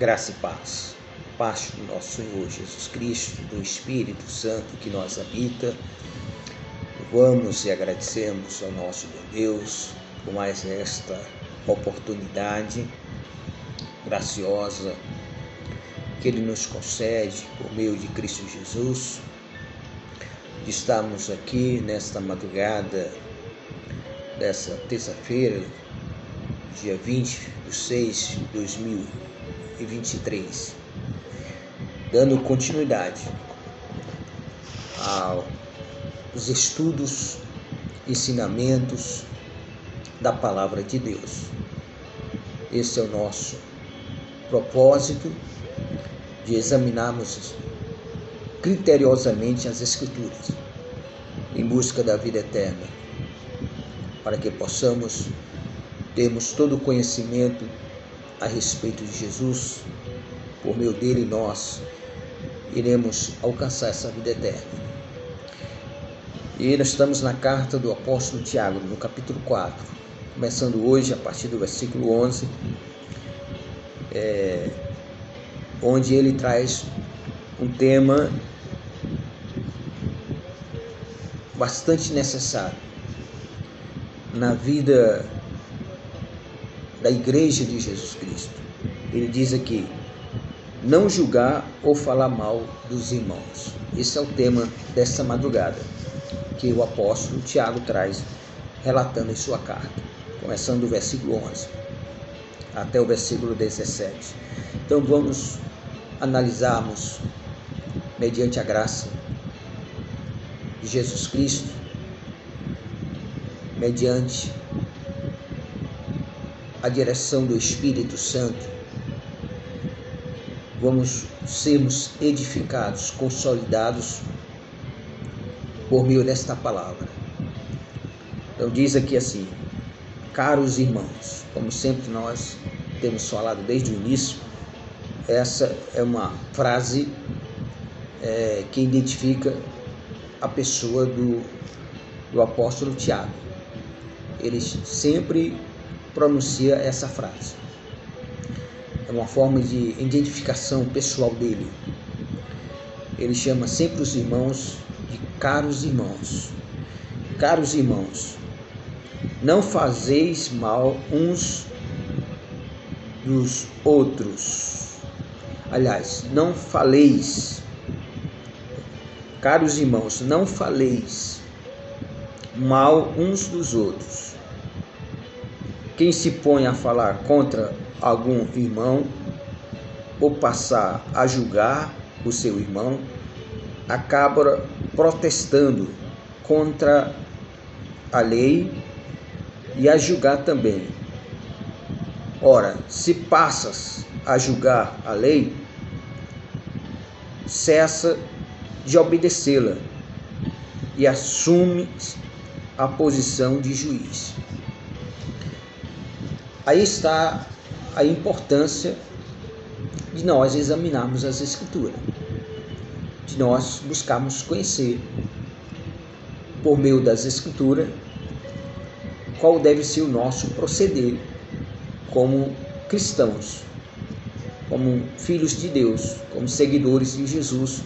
Graça e paz. Paz do nosso Senhor Jesus Cristo, do Espírito Santo que nós habita. Louvamos e agradecemos ao nosso bom Deus por mais esta oportunidade graciosa que Ele nos concede por meio de Cristo Jesus. Estamos aqui nesta madrugada dessa terça-feira, dia 20/6 de 2023, dando continuidade aos estudos, ensinamentos da Palavra de Deus. Esse é o nosso propósito, de examinarmos criteriosamente as Escrituras, em busca da vida eterna, para que possamos termos todo o conhecimento a respeito de Jesus. Por meio dele nós iremos alcançar essa vida eterna. E nós estamos na carta do apóstolo Tiago, no capítulo 4, começando hoje a partir do versículo 11, onde ele traz um tema bastante necessário na vida da Igreja de Jesus Cristo. Ele diz aqui: não julgar ou falar mal dos irmãos. Esse é o tema desta madrugada que o apóstolo Tiago traz, relatando em sua carta, começando do versículo 11 até o versículo 17. Então vamos analisarmos, mediante a graça de Jesus Cristo, mediante a direção do Espírito Santo, vamos sermos edificados, consolidados por meio desta palavra. Então diz aqui assim: caros irmãos, como sempre nós temos falado desde o início, essa é uma frase que identifica a pessoa do apóstolo Tiago. Ele sempre pronuncia essa frase. É uma forma de identificação pessoal dele. Ele chama sempre os irmãos de caros irmãos. Caros irmãos, não fazeis mal uns dos outros. Aliás, não faleis. Caros irmãos, não faleis mal uns dos outros. Quem se põe a falar contra algum irmão ou passar a julgar o seu irmão, acaba protestando contra a lei e a julgar também. Ora, se passas a julgar a lei, cessa de obedecê-la e assume a posição de juiz. Aí está a importância de nós examinarmos as Escrituras, de nós buscarmos conhecer, por meio das Escrituras, qual deve ser o nosso proceder como cristãos, como filhos de Deus, como seguidores de Jesus,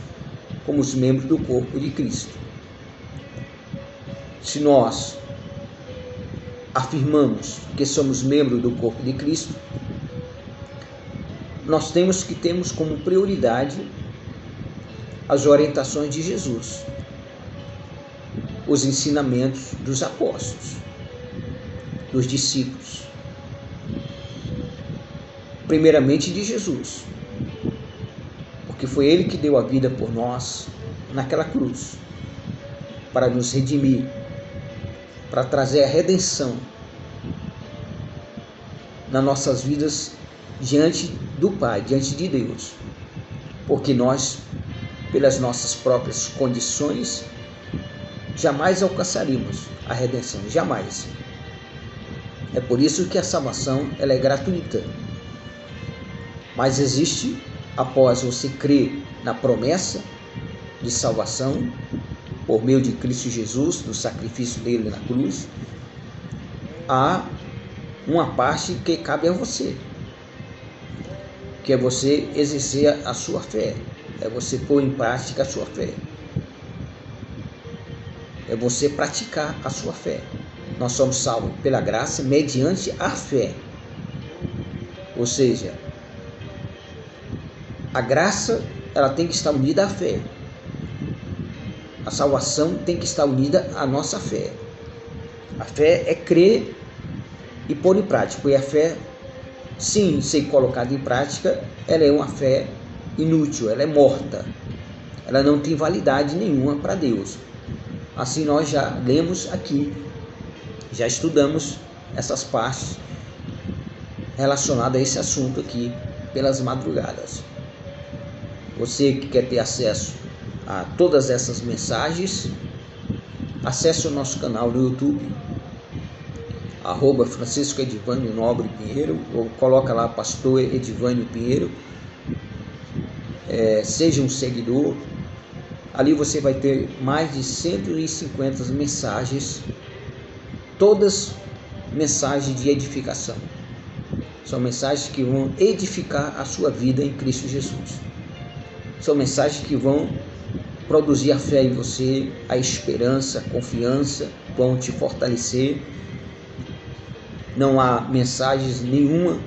como os membros do corpo de Cristo. Se nós afirmamos que somos membros do corpo de Cristo, nós temos que termos como prioridade as orientações de Jesus, os ensinamentos dos apóstolos, dos discípulos, primeiramente de Jesus, porque foi Ele que deu a vida por nós naquela cruz, para nos redimir, para trazer a redenção nas nossas vidas diante do Pai, diante de Deus, porque nós, pelas nossas próprias condições, jamais alcançaríamos a redenção, jamais. É por isso que a salvação ela é gratuita, mas existe, após você crer na promessa de salvação por meio de Cristo Jesus, do sacrifício dele na cruz, há uma parte que cabe a você, que é você exercer a sua fé, é você pôr em prática a sua fé, é você praticar a sua fé. Nós somos salvos pela graça mediante a fé, ou seja, a graça ela tem que estar unida à fé. A salvação tem que estar unida à nossa fé. A fé é crer e pôr em prática. E a fé, sim, ser colocada em prática, ela é uma fé inútil, ela é morta. Ela não tem validade nenhuma para Deus. Assim nós já lemos aqui, já estudamos essas partes relacionadas a esse assunto aqui pelas madrugadas. Você que quer ter acesso a todas essas mensagens, acesse o nosso canal no YouTube, @Francisco Edivânio Nobre Pinheiro, ou coloca lá Pastor Edivânio Pinheiro, seja um seguidor. Ali você vai ter mais de 150 mensagens, todas mensagens de edificação. São mensagens que vão edificar a sua vida em Cristo Jesus. São mensagens que vão produzir a fé em você, a esperança, a confiança, vão te fortalecer. Não há mensagens nenhuma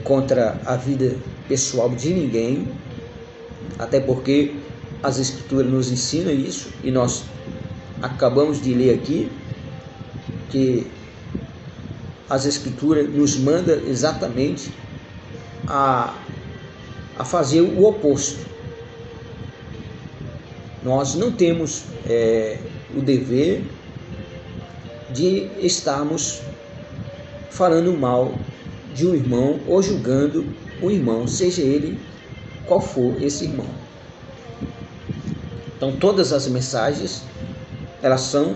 contra a vida pessoal de ninguém, até porque as Escrituras nos ensinam isso, e nós acabamos de ler aqui que as Escrituras nos mandam exatamente a fazer o oposto. Nós não temos o dever de estarmos falando mal de um irmão ou julgando o irmão, seja ele qual for esse irmão. Então todas as mensagens, elas são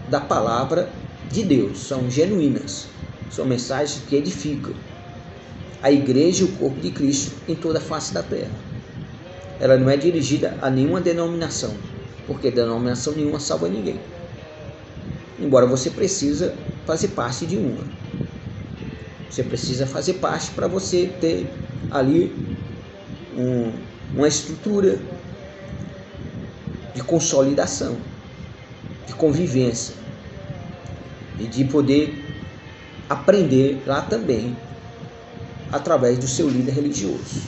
da palavra de Deus, são genuínas, são mensagens que edificam a igreja e o corpo de Cristo em toda a face da terra. Ela não é dirigida a nenhuma denominação, porque denominação nenhuma salva ninguém. Embora você precisa fazer parte de uma. Você precisa fazer parte para você ter ali uma estrutura de consolidação, de convivência, e de poder aprender lá também, através do seu líder religioso,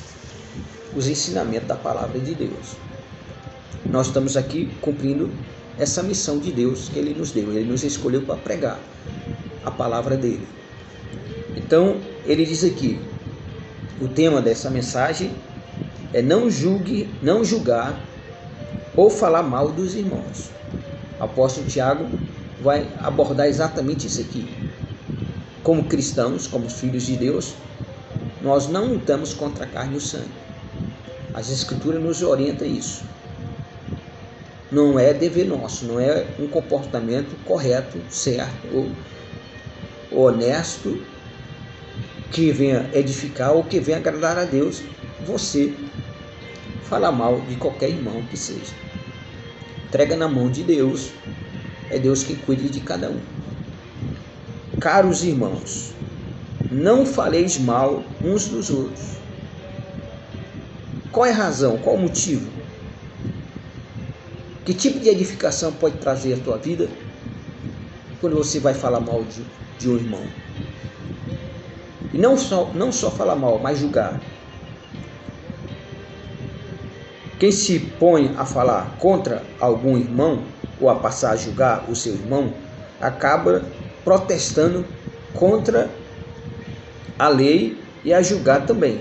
os ensinamentos da palavra de Deus. Nós estamos aqui cumprindo essa missão de Deus que Ele nos deu. Ele nos escolheu para pregar a palavra dele. Então, ele diz aqui, o tema dessa mensagem é não julgar ou falar mal dos irmãos. O apóstolo Tiago vai abordar exatamente isso aqui. Como cristãos, como filhos de Deus, nós não lutamos contra a carne e o sangue. As Escrituras nos orientam isso. Não é dever nosso, não é um comportamento correto, certo ou honesto, que venha edificar ou que venha agradar a Deus, você falar mal de qualquer irmão que seja. Entrega na mão de Deus, é Deus que cuide de cada um. Caros irmãos, não faleis mal uns dos outros. Qual é a razão? Qual o motivo? Que tipo de edificação pode trazer à tua vida quando você vai falar mal de um irmão? E não só falar mal, mas julgar. Quem se põe a falar contra algum irmão ou a passar a julgar o seu irmão, acaba protestando contra a lei e a julgar também.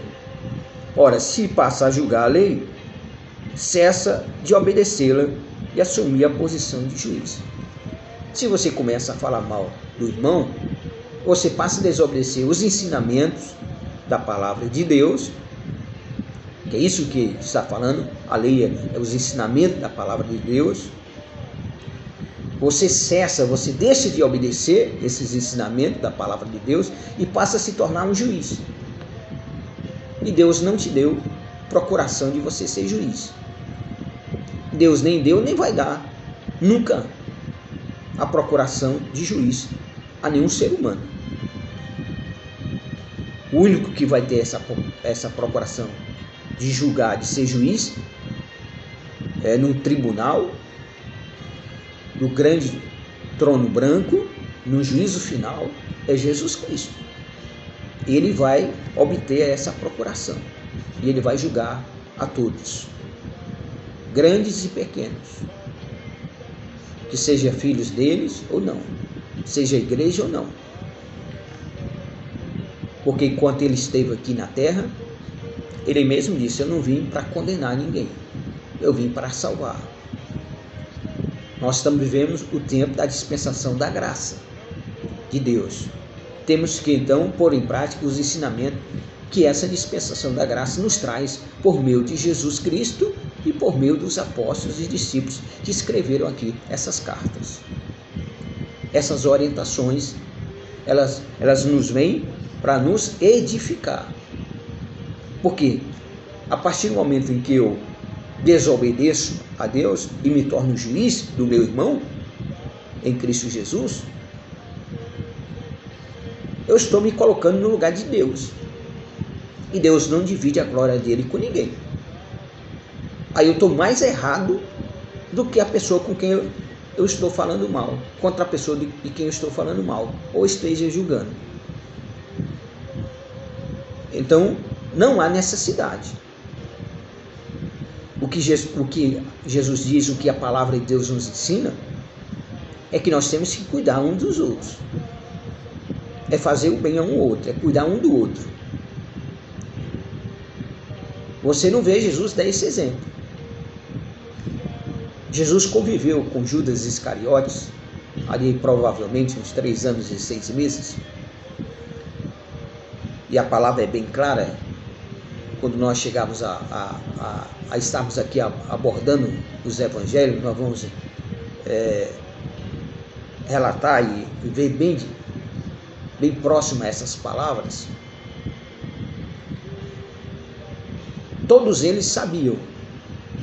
Ora, se passa a julgar a lei, cessa de obedecê-la e assumir a posição de juiz. Se você começa a falar mal do irmão, você passa a desobedecer os ensinamentos da palavra de Deus, que é isso que está falando, a lei é os ensinamentos da palavra de Deus. Você cessa, você deixa de obedecer esses ensinamentos da palavra de Deus e passa a se tornar um juiz. E Deus não te deu procuração de você ser juiz. Deus nem deu, nem vai dar, nunca, a procuração de juiz a nenhum ser humano. O único que vai ter essa procuração de julgar, de ser juiz, num tribunal, no grande trono branco, no juízo final, é Jesus Cristo. Ele vai obter essa procuração e ele vai julgar a todos, grandes e pequenos, que seja filhos deles ou não, seja igreja ou não. Porque enquanto ele esteve aqui na terra, ele mesmo disse: eu não vim para condenar ninguém, eu vim para salvar. Nós estamos vivendo o tempo da dispensação da graça de Deus. Temos que então pôr em prática os ensinamentos que essa dispensação da graça nos traz por meio de Jesus Cristo e por meio dos apóstolos e discípulos que escreveram aqui essas cartas. Essas orientações, elas nos vêm para nos edificar. Porque a partir do momento em que eu desobedeço a Deus e me torno juiz do meu irmão em Cristo Jesus, eu estou me colocando no lugar de Deus. E Deus não divide a glória dele com ninguém. Aí eu estou mais errado do que a pessoa com quem eu estou falando mal, contra a pessoa de quem eu estou falando mal, ou esteja julgando. Então, não há necessidade. O que Jesus diz, o que a palavra de Deus nos ensina, é que nós temos que cuidar uns dos outros. É fazer o bem a um outro, é cuidar um do outro. Você não vê Jesus dar esse exemplo. Jesus conviveu com Judas Iscariotes, ali provavelmente uns 3 anos e 6 meses. E a palavra é bem clara, quando nós chegarmos a estarmos aqui abordando os evangelhos, nós vamos relatar e ver bem próximo a essas palavras. Todos eles sabiam,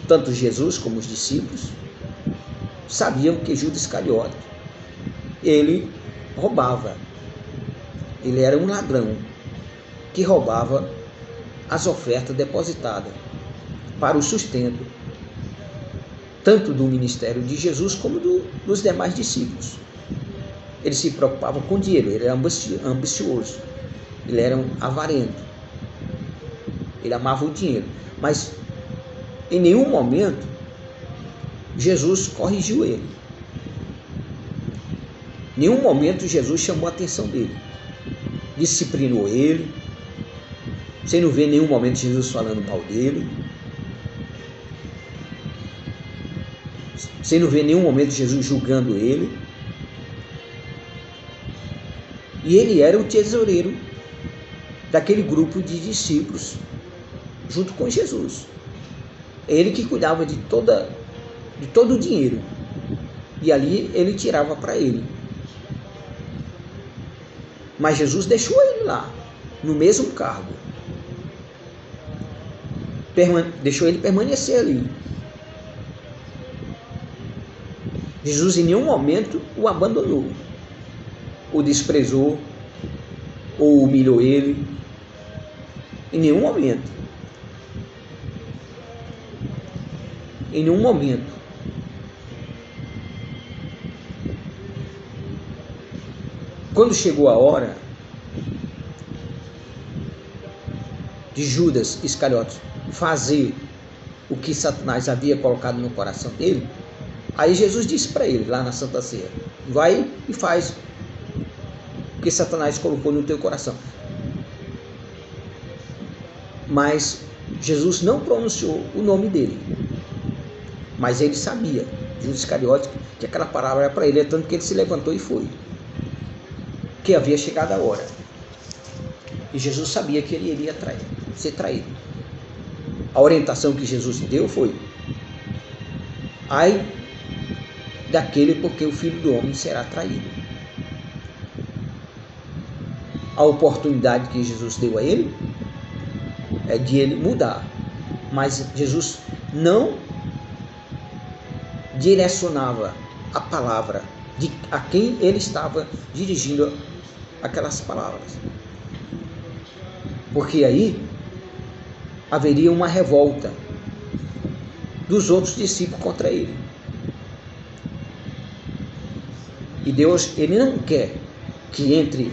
tanto Jesus como os discípulos, sabiam que Judas Iscariote, ele roubava, ele era um ladrão, que roubava as ofertas depositadas para o sustento, tanto do ministério de Jesus como dos demais discípulos. Ele se preocupava com dinheiro, ele era ambicioso, ele era um avarento, ele amava o dinheiro, mas em nenhum momento Jesus corrigiu ele. Em nenhum momento Jesus chamou a atenção dele, disciplinou ele. Você não vê em nenhum momento Jesus falando mal dele. Você não vê em nenhum momento Jesus julgando ele. E ele era o tesoureiro daquele grupo de discípulos, junto com Jesus. Ele que cuidava de todo o dinheiro. E ali ele tirava para ele. Mas Jesus deixou ele lá, no mesmo cargo. Deixou ele permanecer ali. Jesus em nenhum momento o abandonou, o desprezou, ou humilhou ele. Em nenhum momento. Em nenhum momento. Quando chegou a hora de Judas Iscariotes fazer o que Satanás havia colocado no coração dele, aí Jesus disse para ele, lá na Santa Ceia: vai e faz o que Satanás colocou no teu coração. Mas Jesus não pronunciou o nome dele. Mas ele sabia, Judas Iscariotes, que aquela palavra era para ele, tanto que ele se levantou e foi. Que havia chegado a hora. E Jesus sabia que ele iria ser traído. A orientação que Jesus deu foi: ai daquele porque o Filho do Homem será traído. A oportunidade que Jesus deu a ele é de ele mudar. Mas Jesus não direcionava a palavra a quem ele estava dirigindo aquelas palavras. porque aí haveria uma revolta dos outros discípulos contra ele. E Deus, ele não quer que entre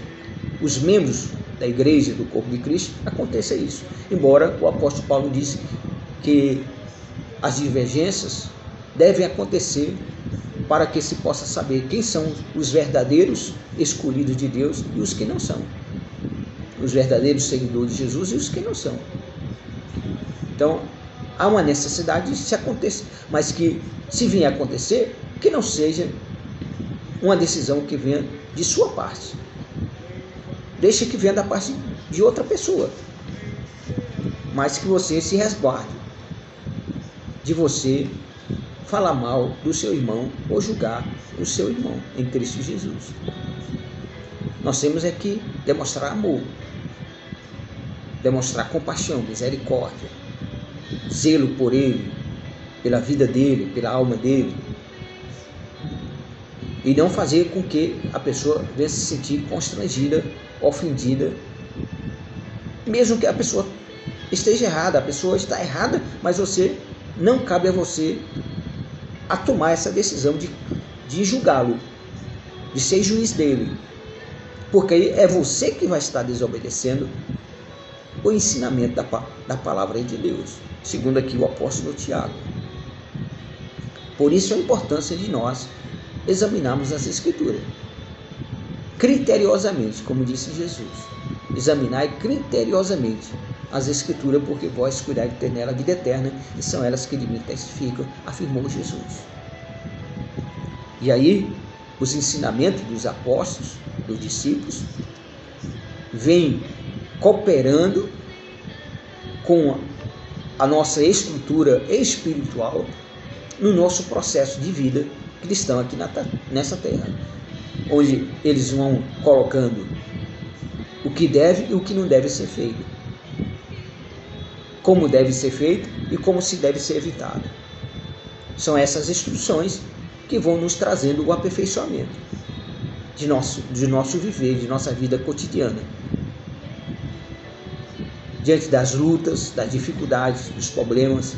os membros da igreja, do corpo de Cristo, aconteça isso. Embora o apóstolo Paulo disse que as divergências devem acontecer para que se possa saber quem são os verdadeiros escolhidos de Deus e os que não são. Os verdadeiros seguidores de Jesus e os que não são. Então, há uma necessidade de se acontecer, mas que, se vier a acontecer, que não seja uma decisão que venha de sua parte. Deixe que venha da parte de outra pessoa, mas que você se resguarde de você falar mal do seu irmão ou julgar o seu irmão em Cristo Jesus. Nós temos é que demonstrar amor, demonstrar compaixão, misericórdia, zelo por ele, pela vida dele, pela alma dele, e não fazer com que a pessoa venha se sentir constrangida, ofendida, mesmo que a pessoa esteja errada. A pessoa está errada, mas não cabe a você a tomar essa decisão de julgá-lo, de ser juiz dele, porque aí é você que vai estar desobedecendo o ensinamento da palavra de Deus, segundo aqui o apóstolo Tiago. Por isso a importância de nós examinarmos as Escrituras criteriosamente, como disse Jesus. Examinai criteriosamente as Escrituras, porque vós cuidai de ter nela a vida eterna, e são elas que de mim testificam, afirmou Jesus. E aí, os ensinamentos dos apóstolos, dos discípulos, vêm cooperando com a nossa estrutura espiritual no nosso processo de vida cristão aqui nessa terra, onde eles vão colocando o que deve e o que não deve ser feito, como deve ser feito e como se deve ser evitado. São essas instruções que vão nos trazendo o aperfeiçoamento de nosso viver, de nossa vida cotidiana, diante das lutas, das dificuldades, dos problemas.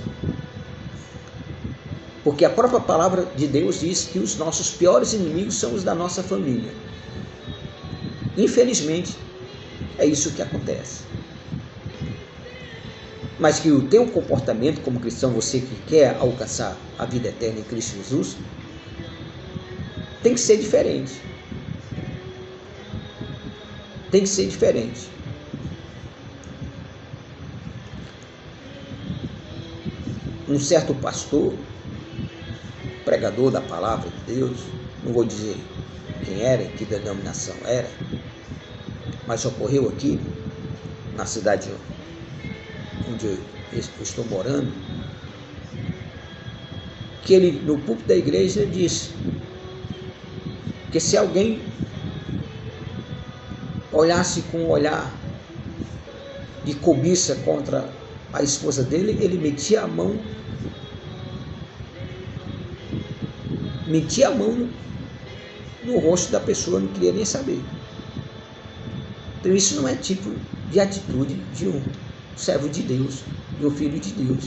Porque a própria palavra de Deus diz que os nossos piores inimigos são os da nossa família. Infelizmente, é isso que acontece. Mas que o teu comportamento como cristão, você que quer alcançar a vida eterna em Cristo Jesus, tem que ser diferente. Tem que ser diferente. Um certo pastor, pregador da palavra de Deus, não vou dizer quem era, que denominação era, mas ocorreu aqui na cidade onde eu estou morando, que ele, no púlpito da igreja, disse que se alguém olhasse com um olhar de cobiça contra a esposa dele, ele metia a mão no rosto da pessoa, não queria nem saber. Então isso não é tipo de atitude de um servo de Deus, de um filho de Deus.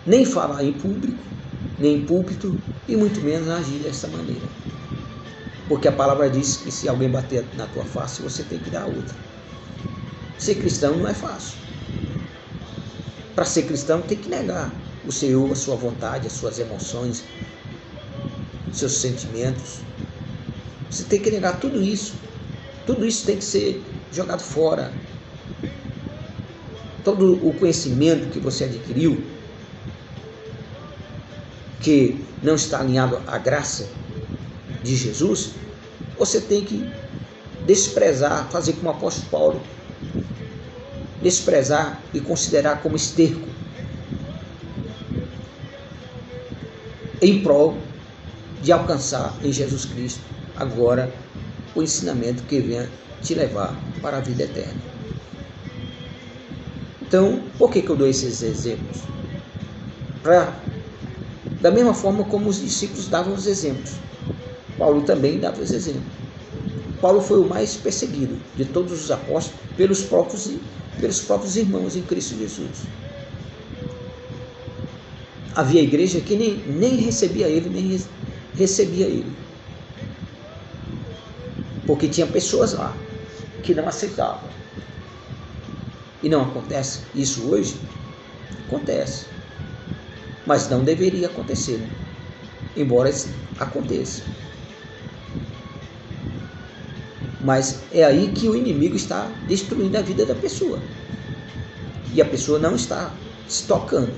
Nem falar em público, nem em púlpito, e muito menos agir dessa maneira. Porque a palavra diz que se alguém bater na tua face, você tem que dar a outra. Ser cristão não é fácil. Para ser cristão tem que negar o seu, a sua vontade, as suas emoções, seus sentimentos. Você tem que negar tudo isso. Tudo isso tem que ser jogado fora. Todo o conhecimento que você adquiriu, que não está alinhado à graça de Jesus, você tem que desprezar, fazer como o apóstolo Paulo, desprezar e considerar como esterco, em prol de alcançar em Jesus Cristo agora o ensinamento que venha te levar para a vida eterna. Então, por que eu dou esses exemplos? Da mesma forma como os discípulos davam os exemplos, Paulo também dava os exemplos. Paulo foi o mais perseguido de todos os apóstolos pelos próprios pelos próprios irmãos em Cristo Jesus. Havia igreja que nem recebia ele, nem recebia ele. Porque tinha pessoas lá que não aceitavam. E não acontece isso hoje? Acontece. Mas não deveria acontecer, né? Embora aconteça. Mas é aí que o inimigo está destruindo a vida da pessoa. E a pessoa não está se tocando.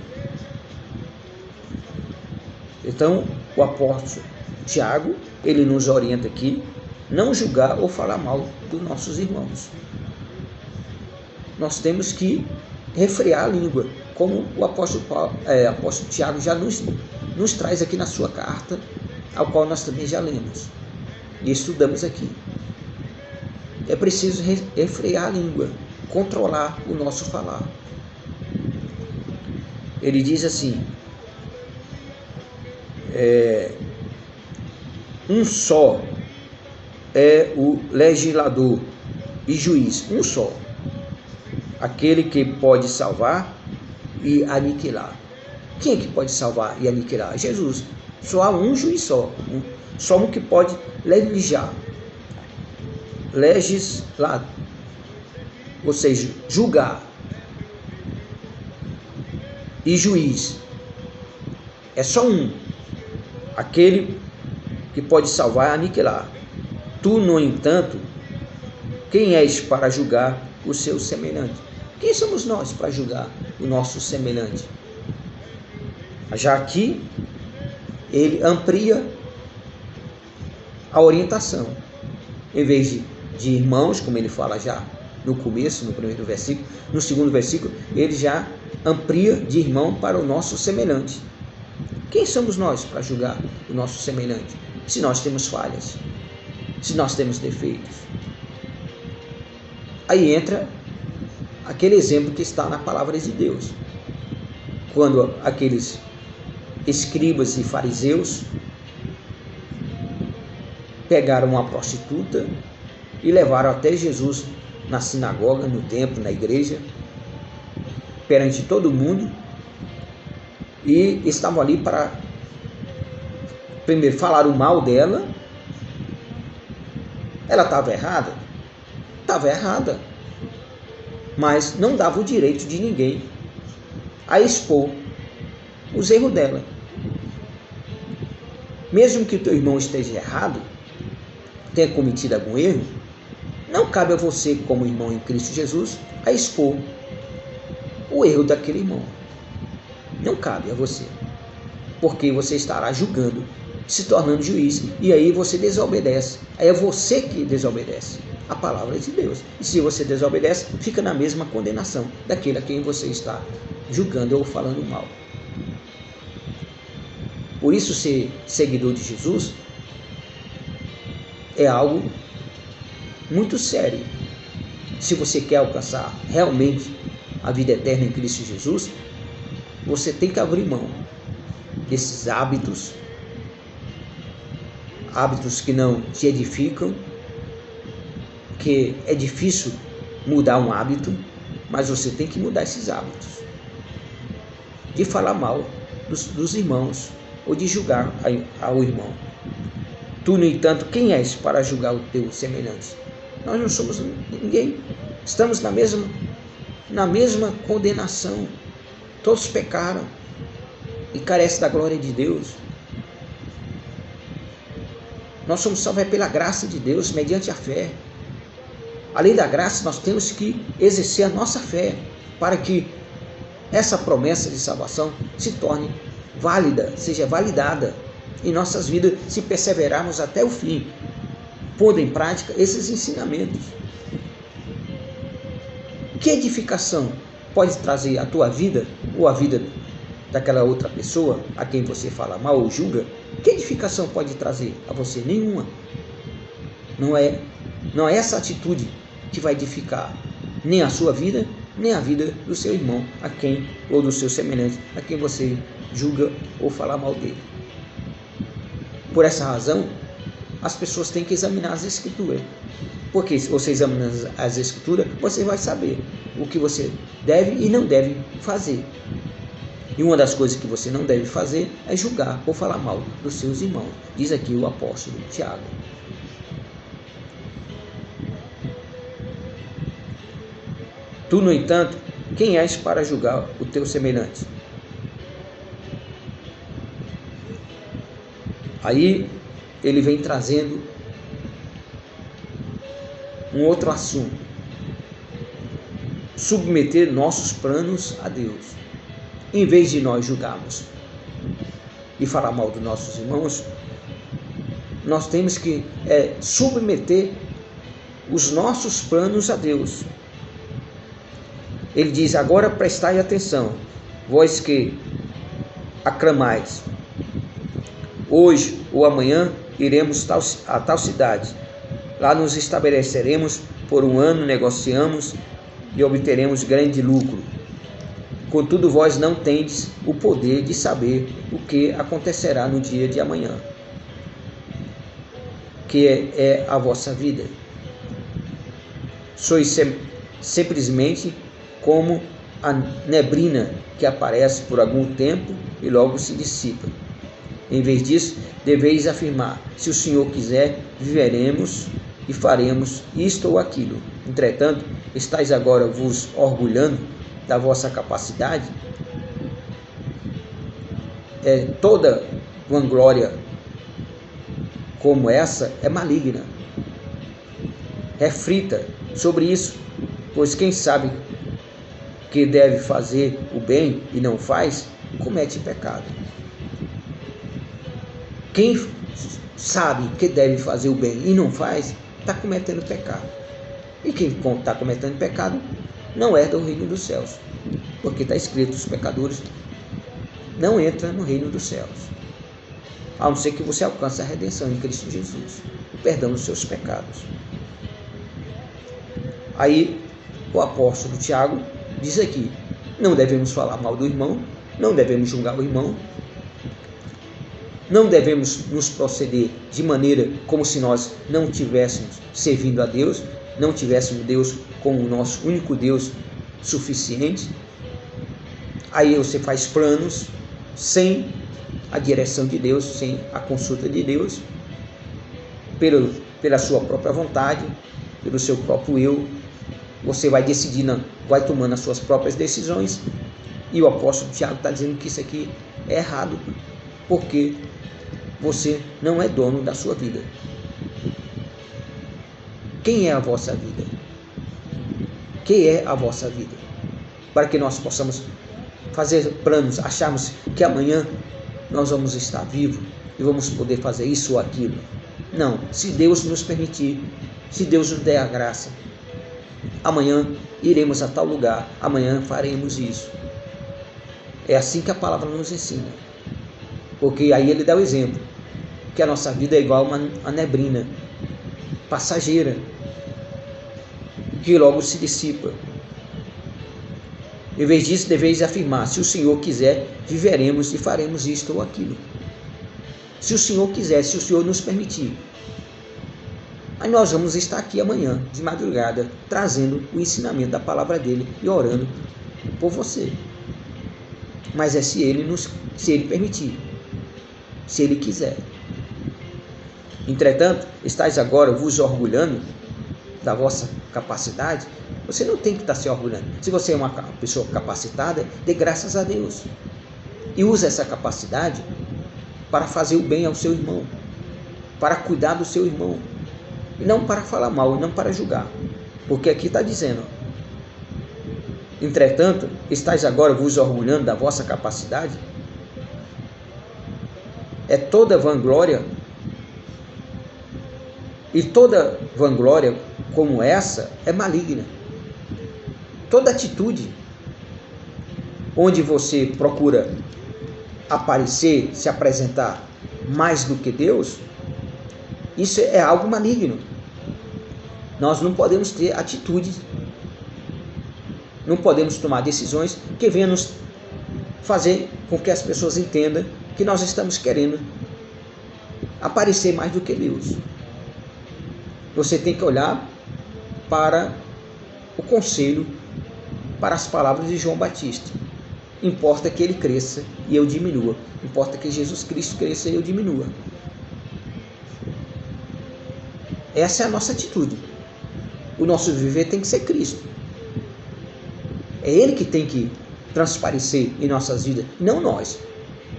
Então, o apóstolo Tiago, ele nos orienta aqui, não julgar ou falar mal dos nossos irmãos. Nós temos que refrear a língua, como o apóstolo Tiago já nos traz aqui na sua carta, ao qual nós também já lemos e estudamos aqui. É preciso refrear a língua, controlar o nosso falar. Ele diz assim, um só é o legislador e juiz, um só, aquele que pode salvar e aniquilar. Quem é que pode salvar e aniquilar? Jesus. Só há um juiz só um que pode legislar, ou seja, julgar, e juiz. É só um, aquele que pode salvar e aniquilar. Tu, no entanto, quem és para julgar o seu semelhante? Quem somos nós para julgar o nosso semelhante? Já aqui, ele amplia a orientação. Em vez de irmãos, como ele fala já no começo, no primeiro versículo, no segundo versículo, ele já amplia de irmão para o nosso semelhante. Quem somos nós para julgar o nosso semelhante? Se nós temos falhas, se nós temos defeitos. Aí entra aquele exemplo que está na palavra de Deus. Quando aqueles escribas e fariseus pegaram uma prostituta e levaram até Jesus na sinagoga, no templo, na igreja, perante todo mundo, e estavam ali para primeiro falar o mal dela. Ela estava errada? Estava errada, mas não dava o direito de ninguém a expor os erros dela. Mesmo que o teu irmão esteja errado, tenha cometido algum erro, não cabe a você, como irmão em Cristo Jesus, a expor o erro daquele irmão. Não cabe a você, porque você estará julgando, se tornando juiz, e aí você desobedece. Aí é você que desobedece a palavra de Deus. E se você desobedece, fica na mesma condenação daquele a quem você está julgando ou falando mal. Por isso, ser seguidor de Jesus é algo muito sério. Se você quer alcançar realmente a vida eterna em Cristo Jesus, você tem que abrir mão desses hábitos que não te edificam, que é difícil mudar um hábito, mas você tem que mudar esses hábitos de falar mal dos irmãos ou de julgar ao irmão. Tu, no entanto, quem és para julgar o teu semelhante? Nós não somos ninguém. Estamos na mesma condenação. Todos pecaram e carecem da glória de Deus. Nós somos salvos pela graça de Deus, mediante a fé. Além da graça, nós temos que exercer a nossa fé para que essa promessa de salvação se torne válida, seja validada em nossas vidas, se perseverarmos até o fim, pondo em prática esses ensinamentos. Que edificação pode trazer a tua vida ou a vida daquela outra pessoa a quem você fala mal ou julga? Que edificação pode trazer a você? Nenhuma. Não é essa atitude que vai edificar nem a sua vida, nem a vida do seu irmão, a quem, ou do seu semelhante, a quem você julga ou fala mal dele. Por essa razão, as pessoas têm que examinar as Escrituras Porque se você examina as Escrituras, você vai saber o que você deve e não deve fazer. E uma das coisas que você não deve fazer é julgar ou falar mal dos seus irmãos, diz aqui o apóstolo Tiago. Tu, no entanto, quem és para julgar o teu semelhante? Aí ele vem trazendo um outro assunto: submeter nossos planos a Deus. Em vez de nós julgarmos e falar mal dos nossos irmãos, nós temos que submeter os nossos planos a Deus. Ele diz: agora prestai atenção, vós que aclamais, hoje ou amanhã iremos a tal cidade, lá nos estabeleceremos por um ano, negociamos e obteremos grande lucro. Contudo, vós não tendes o poder de saber o que acontecerá no dia de amanhã, que é a vossa vida. Sois simplesmente como a neblina que aparece por algum tempo e logo se dissipa. Em vez disso, deveis afirmar: se o Senhor quiser, viveremos e faremos isto ou aquilo. Entretanto, estáis agora vos orgulhando da vossa capacidade. Toda vanglória como essa é maligna. Reflita sobre isso, pois quem sabe que deve fazer o bem e não faz, comete pecado. Quem sabe que deve fazer o bem e não faz, está cometendo pecado. E quem está cometendo pecado não é do reino dos céus, porque está escrito: os pecadores não entram no reino dos céus, a não ser que você alcance a redenção em Cristo Jesus, o perdão dos seus pecados. Aí o apóstolo Tiago diz aqui: não devemos falar mal do irmão, não devemos julgar o irmão, não devemos nos proceder de maneira como se nós não estivéssemos servindo a Deus, não tivéssemos Deus como o nosso único Deus suficiente. Aí você faz planos sem a direção de Deus, sem a consulta de Deus, pela sua própria vontade, pelo seu próprio eu. Você vai decidindo, vai tomando as suas próprias decisões. E o apóstolo Tiago está dizendo que isso aqui é errado, porque você não é dono da sua vida. Quem é a vossa vida? Que é a vossa vida? Para que nós possamos fazer planos, acharmos que amanhã nós vamos estar vivos e vamos poder fazer isso ou aquilo. Não, se Deus nos permitir, se Deus nos der a graça, amanhã iremos a tal lugar, amanhã faremos isso. É assim que a palavra nos ensina. Porque aí ele dá o exemplo, que a nossa vida é igual a neblina passageira, que logo se dissipa. Em vez disso, deveis afirmar: se o Senhor quiser, viveremos e faremos isto ou aquilo. Se o Senhor quiser, se o Senhor nos permitir. Aí nós vamos estar aqui amanhã, de madrugada, trazendo o ensinamento da palavra dele e orando por você. Mas é se ele permitir, se ele quiser. Entretanto, estáis agora vos orgulhando da vossa capacidade. Você não tem que estar se orgulhando. Se você é uma pessoa capacitada, dê graças a Deus e use essa capacidade para fazer o bem ao seu irmão, para cuidar do seu irmão, e não para falar mal, e não para julgar. Porque aqui está dizendo: entretanto, estáis agora vos orgulhando da vossa capacidade. É toda vanglória, e toda vanglória como essa é maligna. Toda atitude onde você procura aparecer, se apresentar mais do que Deus, isso é algo maligno. Nós não podemos ter atitudes, não podemos tomar decisões que venham nos fazer com que as pessoas entendam que nós estamos querendo aparecer mais do que Deus. Você tem que olhar para o conselho, para as palavras de João Batista. Importa que ele cresça e eu diminua. Importa que Jesus Cristo cresça e eu diminua. Essa é a nossa atitude. O nosso viver tem que ser Cristo. É Ele que tem que transparecer em nossas vidas, não nós.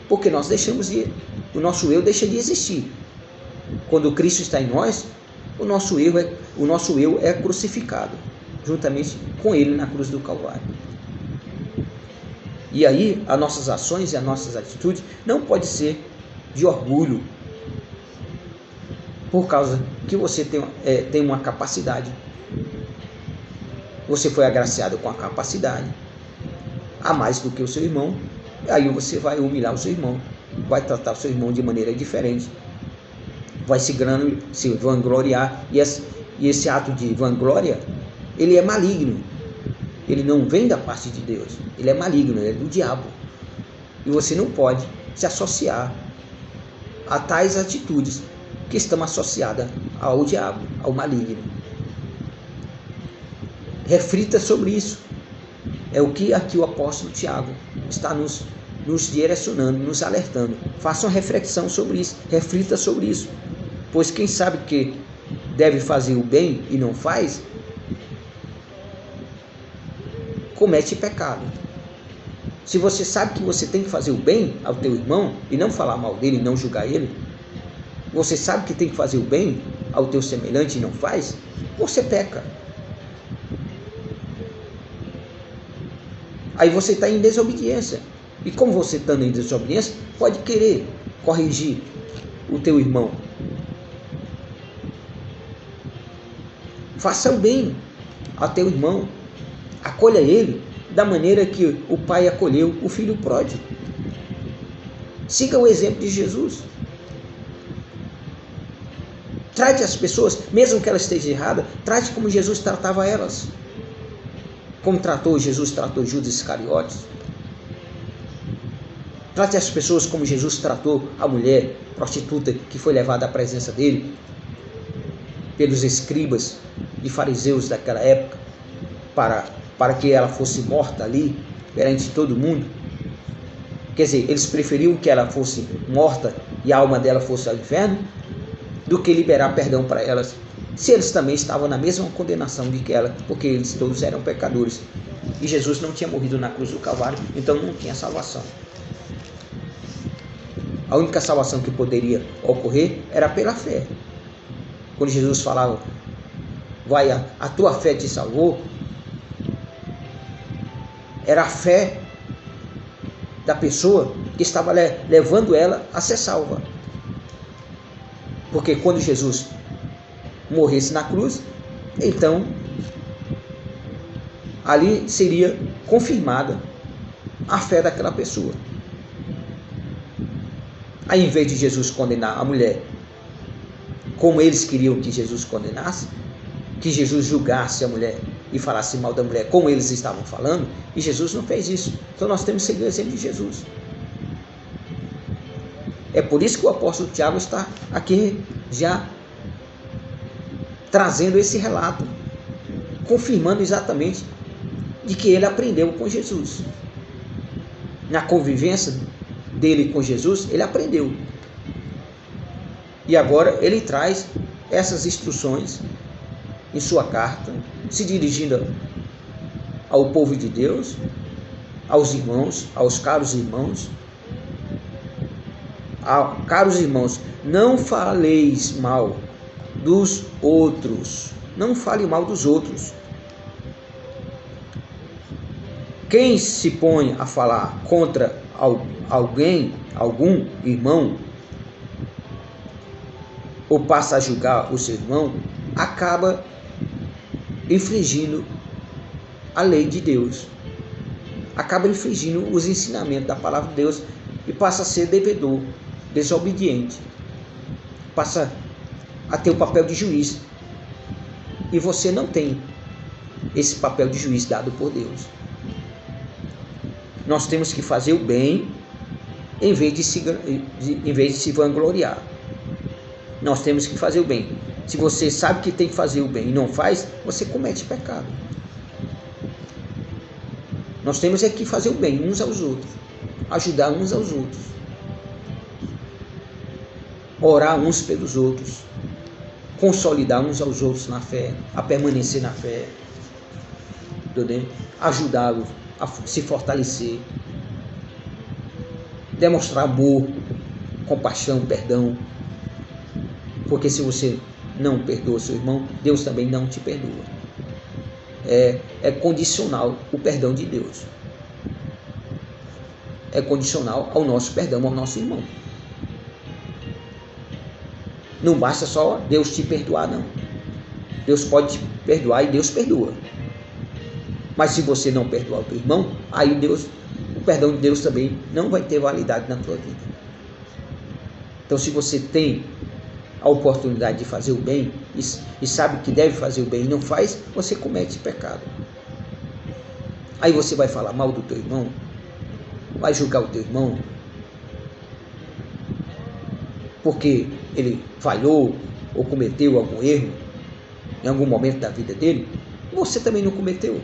Porque nós deixamos de... O nosso eu deixa de existir. Quando Cristo está em nós, o nosso eu é crucificado, juntamente com Ele na cruz do Calvário. E aí, as nossas ações e as nossas atitudes não podem ser de orgulho, por causa que você tem uma capacidade. Você foi agraciado com a capacidade a mais do que o seu irmão. Aí você vai humilhar o seu irmão, vai tratar o seu irmão de maneira diferente, vai se vangloriar. E esse ato de vanglória, ele é maligno. Ele não vem da parte de Deus. Ele é maligno, ele é do diabo. E você não pode se associar a tais atitudes que estão associadas ao diabo, ao maligno. Reflita sobre isso. É o que aqui o apóstolo Tiago está nos direcionando, nos alertando. Faça uma reflexão sobre isso. Reflita sobre isso. Pois quem sabe que deve fazer o bem e não faz, comete pecado. Se você sabe que você tem que fazer o bem ao teu irmão e não falar mal dele, não julgar ele, você sabe que tem que fazer o bem ao teu semelhante e não faz, você peca. Aí você está em desobediência. E como você está em desobediência, pode querer corrigir o teu irmão. Faça o bem ao teu irmão. Acolha ele da maneira que o pai acolheu o filho pródigo. Siga o exemplo de Jesus. Trate as pessoas, mesmo que elas estejam erradas, trate como Jesus tratava elas. Como Jesus tratou Judas Iscariotes. Trate as pessoas como Jesus tratou a mulher prostituta que foi levada à presença dele pelos escribas e fariseus daquela época para que ela fosse morta ali perante todo mundo. Quer dizer, eles preferiam que ela fosse morta e a alma dela fosse ao inferno do que liberar perdão para elas, se eles também estavam na mesma condenação de que ela, porque eles todos eram pecadores. E Jesus não tinha morrido na cruz do Calvário, então não tinha salvação. A única salvação que poderia ocorrer era pela fé. Quando Jesus falava, vai, a tua fé te salvou, era a fé da pessoa que estava levando ela a ser salva. Porque quando Jesus morresse na cruz, então ali seria confirmada a fé daquela pessoa. Aí, em vez de Jesus condenar a mulher como eles queriam que Jesus condenasse, que Jesus julgasse a mulher e falasse mal da mulher como eles estavam falando, e Jesus não fez isso. Então nós temos que seguir o exemplo de Jesus. É por isso que o apóstolo Tiago está aqui já trazendo esse relato, confirmando exatamente de que ele aprendeu com Jesus. Na convivência dele com Jesus, ele aprendeu. E agora ele traz essas instruções em sua carta, se dirigindo ao povo de Deus, aos irmãos, aos caros irmãos. Caros irmãos, não faleis mal dos outros. Não fale mal dos outros. Quem se põe a falar contra algum irmão, ou passa a julgar o seu irmão, acaba infringindo a lei de Deus. Acaba infringindo os ensinamentos da palavra de Deus e passa a ser devedor, desobediente. Passa a ter o papel de juiz. E você não tem esse papel de juiz dado por Deus. Nós temos que fazer o bem em vez de se vangloriar. Nós temos que fazer o bem. Se você sabe que tem que fazer o bem e não faz, você comete pecado. Nós temos é que fazer o bem uns aos outros, ajudar uns aos outros, orar uns pelos outros, consolidar uns aos outros na fé, a permanecer na fé, entendeu? Ajudá-los a se fortalecer, demonstrar amor, compaixão, perdão, porque se você não perdoa seu irmão, Deus também não te perdoa. É condicional o perdão de Deus. É condicional ao nosso perdão ao nosso irmão. Não basta só Deus te perdoar, não. Deus pode te perdoar e Deus perdoa. Mas se você não perdoar o teu irmão, aí o perdão de Deus também não vai ter validade na tua vida. Então, se você tem a oportunidade de fazer o bem e sabe que deve fazer o bem e não faz, você comete pecado. Aí você vai falar mal do teu irmão, vai julgar o teu irmão porque ele falhou ou cometeu algum erro em algum momento da vida dele. Você também não cometeu.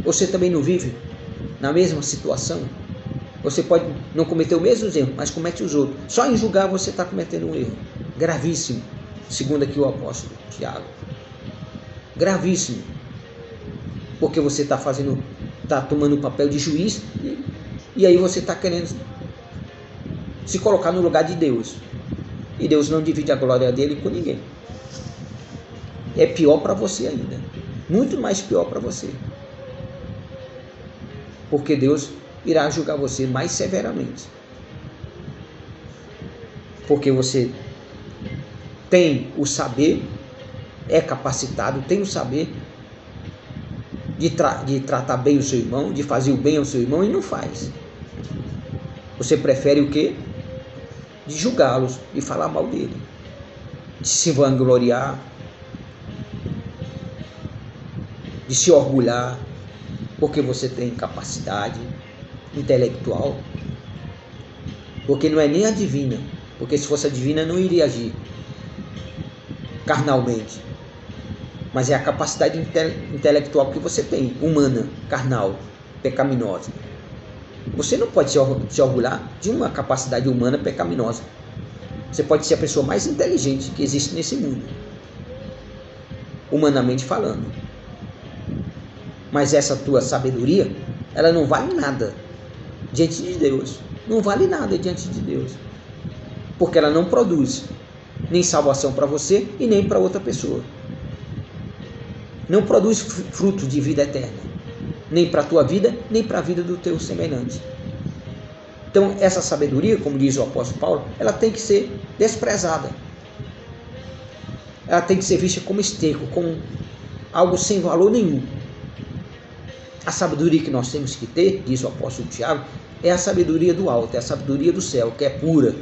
Você também não vive na mesma situação. Você pode não cometer o mesmo erro, mas comete os outros. Só em julgar você está cometendo um erro gravíssimo, segundo aqui o apóstolo Tiago. Gravíssimo. Porque você está tomando o papel de juiz e aí você está querendo se colocar no lugar de Deus. E Deus não divide a glória dele com ninguém. É pior para você ainda. Muito mais pior para você. Porque Deus irá julgar você mais severamente. Porque você tem o saber, é capacitado, tem o saber de tratar bem o seu irmão, de fazer o bem ao seu irmão e não faz. Você prefere o quê? De julgá-los, de falar mal dele, de se vangloriar, de se orgulhar, porque você tem capacidade intelectual, porque não é nem a divina, porque se fosse a divina não iria agir carnalmente, mas é a capacidade intelectual que você tem, humana, carnal, pecaminosa. Você não pode se orgulhar de uma capacidade humana pecaminosa. Você pode ser a pessoa mais inteligente que existe nesse mundo, humanamente falando, mas essa tua sabedoria, ela não vale nada diante de Deus. Não vale nada diante de Deus. Porque ela não produz nem salvação para você e nem para outra pessoa. Não produz fruto de vida eterna. Nem para a tua vida, nem para a vida do teu semelhante. Então, essa sabedoria, como diz o apóstolo Paulo, ela tem que ser desprezada. Ela tem que ser vista como esterco, como algo sem valor nenhum. A sabedoria que nós temos que ter, diz o apóstolo Tiago, é a sabedoria do alto, é a sabedoria do céu, que é pura,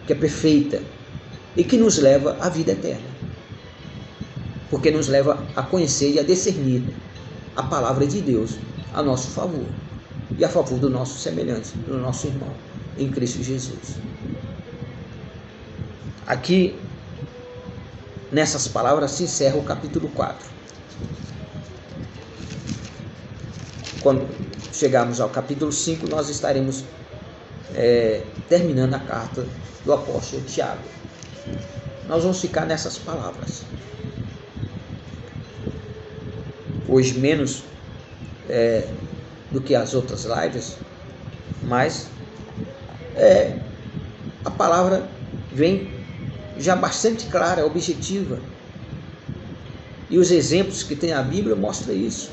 que é perfeita e que nos leva à vida eterna. Porque nos leva a conhecer e a discernir a palavra de Deus a nosso favor e a favor do nosso semelhante, do nosso irmão, em Cristo Jesus. Aqui, nessas palavras, se encerra o capítulo 4. Quando chegarmos ao capítulo 5, nós estaremos terminando a carta do apóstolo Tiago. Nós vamos ficar nessas palavras. Hoje menos do que as outras lives, mas a palavra vem já bastante clara, objetiva. E os exemplos que tem a Bíblia mostram isso.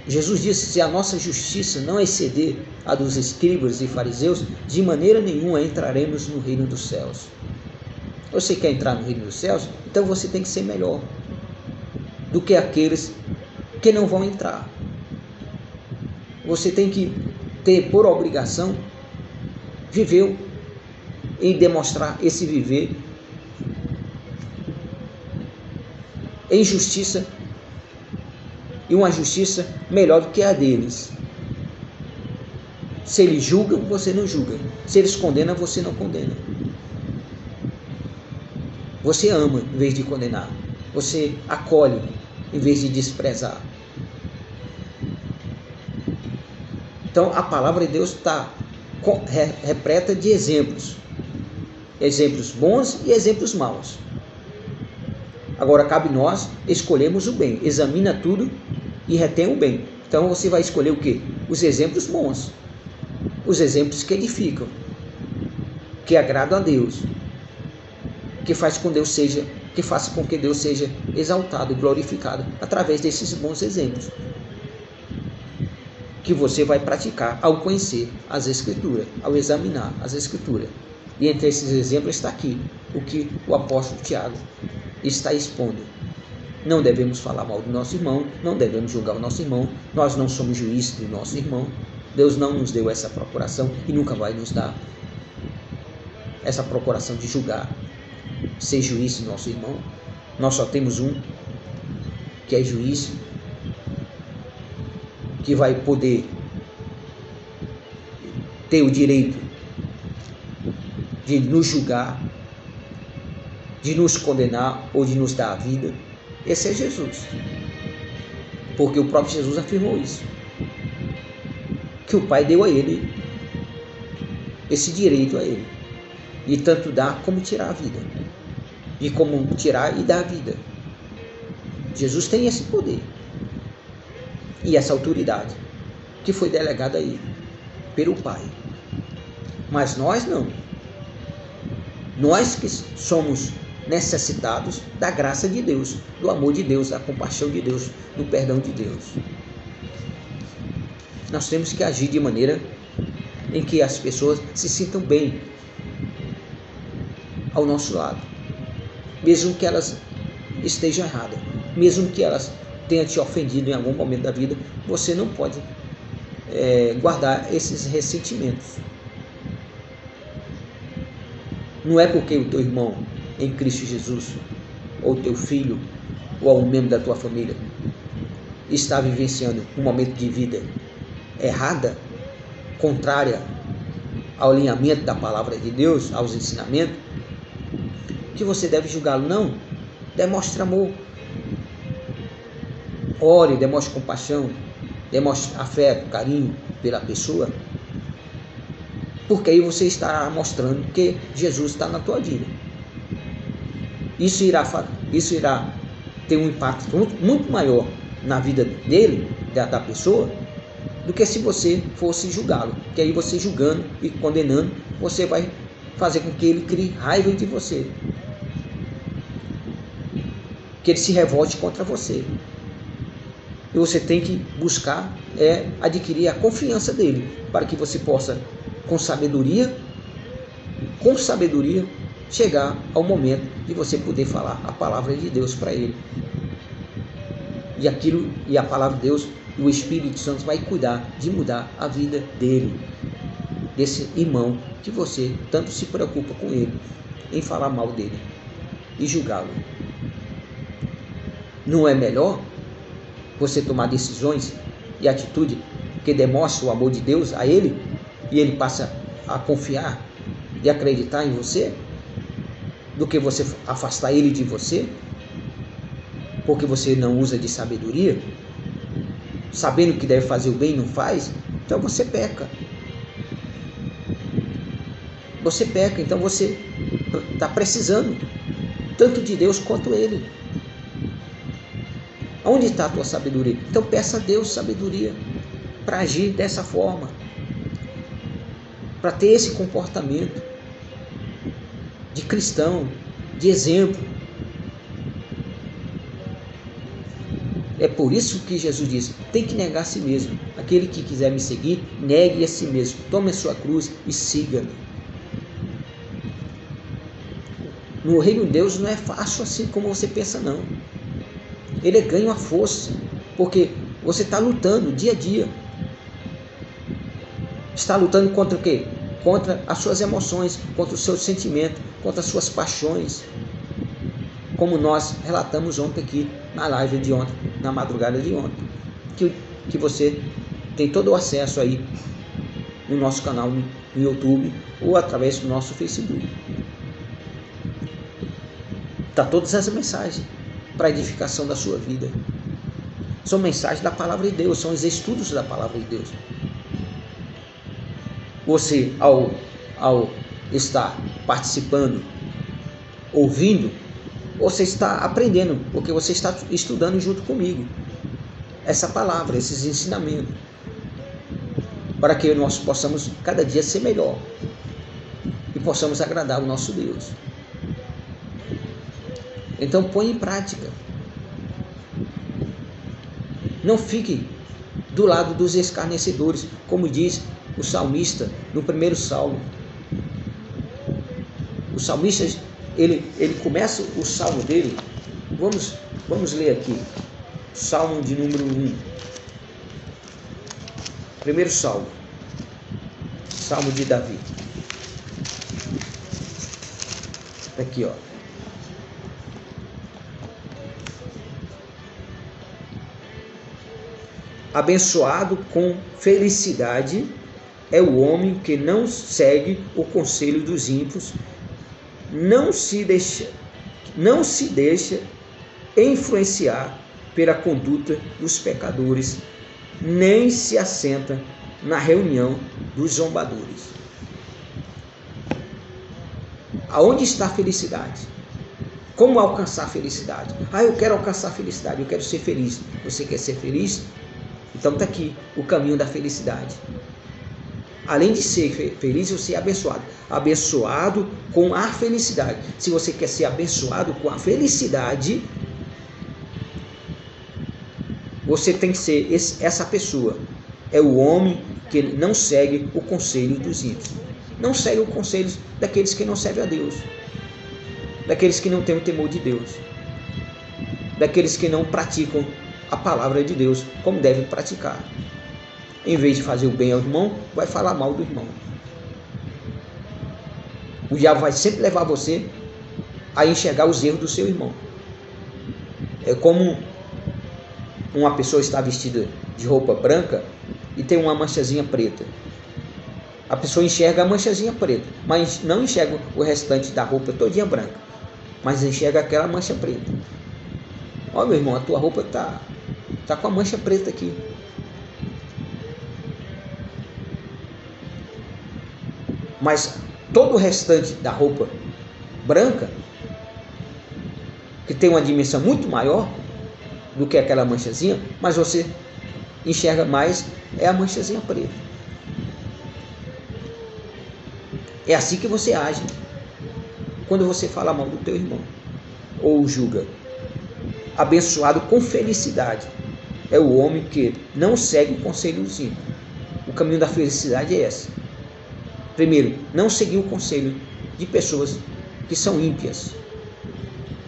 Jesus disse: se a nossa justiça não exceder a dos escribas e fariseus, de maneira nenhuma entraremos no reino dos céus. Você quer entrar no reino dos céus? Então você tem que ser melhor do que aqueles que não vão entrar. Você tem que ter por obrigação viver e demonstrar esse viver em justiça, e uma justiça melhor do que a deles. Se eles julgam, você não julga. Se eles condenam, você não condena. Você ama em vez de condenar. Você acolhe em vez de desprezar. Então a palavra de Deus está repleta de exemplos. Exemplos bons e exemplos maus. Agora cabe nós escolhermos o bem. Examina tudo e retém o bem. Então você vai escolher o quê? Os exemplos bons. Os exemplos que edificam. Que agradam a Deus. Que faça com que Deus seja exaltado e glorificado através desses bons exemplos que você vai praticar ao conhecer as Escrituras, ao examinar as Escrituras. E entre esses exemplos está aqui o que o apóstolo Tiago está expondo. Não devemos falar mal do nosso irmão, não devemos julgar o nosso irmão, nós não somos juízes do nosso irmão. Deus não nos deu essa procuração e nunca vai nos dar essa procuração de julgar, ser juiz do nosso irmão. Nós só temos um que é juiz, que vai poder ter o direito de nos julgar, de nos condenar ou de nos dar a vida. Esse é Jesus. Porque o próprio Jesus afirmou isso. Que o Pai deu a ele esse direito a ele. De tanto dar como tirar a vida. De como tirar e dar a vida. Jesus tem esse poder. E essa autoridade que foi delegada a ele pelo Pai. Mas nós não. Nós que somos necessitados da graça de Deus, do amor de Deus, da compaixão de Deus, do perdão de Deus. Nós temos que agir de maneira em que as pessoas se sintam bem ao nosso lado, mesmo que elas estejam erradas, mesmo que elas tenham te ofendido em algum momento da vida. Você não pode guardar esses ressentimentos. Não é porque o teu irmão em Cristo Jesus, ou teu filho, ou algum membro da tua família está vivenciando um momento de vida errada, contrária ao alinhamento da palavra de Deus, aos ensinamentos, que você deve julgá-lo. Não. Demonstre amor. Ore, demonstre compaixão, demonstre afeto, carinho pela pessoa, porque aí você estará mostrando que Jesus está na tua vida. Isso irá ter um impacto muito maior na vida dele, da pessoa, do que se você fosse julgá-lo. Que aí você julgando e condenando, você vai fazer com que ele crie raiva de você, que ele se revolte contra você. E você tem que buscar adquirir a confiança dele, para que você possa, com sabedoria, chegar ao momento de você poder falar a palavra de Deus para ele. E a palavra de Deus, o Espírito Santo vai cuidar de mudar a vida dele, desse irmão que você tanto se preocupa com ele, em falar mal dele e julgá-lo. Não é melhor você tomar decisões e atitude que demonstre o amor de Deus a ele, e ele passa a confiar e acreditar em você, do que você afastar ele de você, porque você não usa de sabedoria, sabendo que deve fazer o bem e não faz? Então você peca. Você peca, então você está precisando tanto de Deus quanto ele. Onde está a tua sabedoria? Então peça a Deus sabedoria para agir dessa forma, para ter esse comportamento de cristão, de exemplo. É por isso que Jesus disse: tem que negar a si mesmo. Aquele que quiser me seguir, negue a si mesmo, tome a sua cruz e siga-me. No reino de Deus não é fácil assim como você pensa, não. Ele ganha uma força, porque você está lutando dia a dia. Está lutando contra o quê? Contra as suas emoções, contra os seus sentimentos, contra as suas paixões. Como nós relatamos ontem aqui, na live de ontem, na madrugada de ontem. Que você tem todo o acesso aí no nosso canal no YouTube ou através do nosso Facebook. Está todas as mensagens para a edificação da sua vida. São mensagens da palavra de Deus, são os estudos da palavra de Deus. Você, ao estar participando, ouvindo, você está aprendendo, porque você está estudando junto comigo essa palavra, esses ensinamentos, para que nós possamos cada dia ser melhor e possamos agradar o nosso Deus. Então põe em prática. Não fique do lado dos escarnecedores, como diz o salmista no primeiro salmo. O salmista, ele começa o salmo dele, vamos ler aqui, salmo de número 1. Primeiro salmo, salmo de Davi. Aqui, ó. Abençoado com felicidade é o homem que não segue o conselho dos ímpios, não se deixa influenciar pela conduta dos pecadores, nem se assenta na reunião dos zombadores. Aonde está a felicidade? Como alcançar a felicidade? Eu quero alcançar a felicidade, eu quero ser feliz. Você quer ser feliz? Então está aqui o caminho da felicidade. Além de ser feliz, você é abençoado. Abençoado com a felicidade. Se você quer ser abençoado com a felicidade, você tem que ser essa pessoa. É o homem que não segue o conselho dos ímpios. Não segue o conselho daqueles que não servem a Deus. Daqueles que não têm o temor de Deus. Daqueles que não praticam a palavra de Deus como deve praticar. Em vez de fazer o bem ao irmão, vai falar mal do irmão. O diabo vai sempre levar você a enxergar os erros do seu irmão. É como uma pessoa está vestida de roupa branca e tem uma manchazinha preta. A pessoa enxerga a manchazinha preta, mas não enxerga o restante da roupa todinha branca, mas enxerga aquela mancha preta. Olha, meu irmão, a tua roupa tá com a mancha preta aqui. Mas todo o restante da roupa branca, que tem uma dimensão muito maior do que aquela manchazinha, mas você enxerga mais, é a manchazinha preta. É assim que você age quando você fala mal do teu irmão ou julga. Abençoado com felicidade é o homem que não segue o conselho dos ímpios. O caminho da felicidade é esse. Primeiro, não seguir o conselho de pessoas que são ímpias.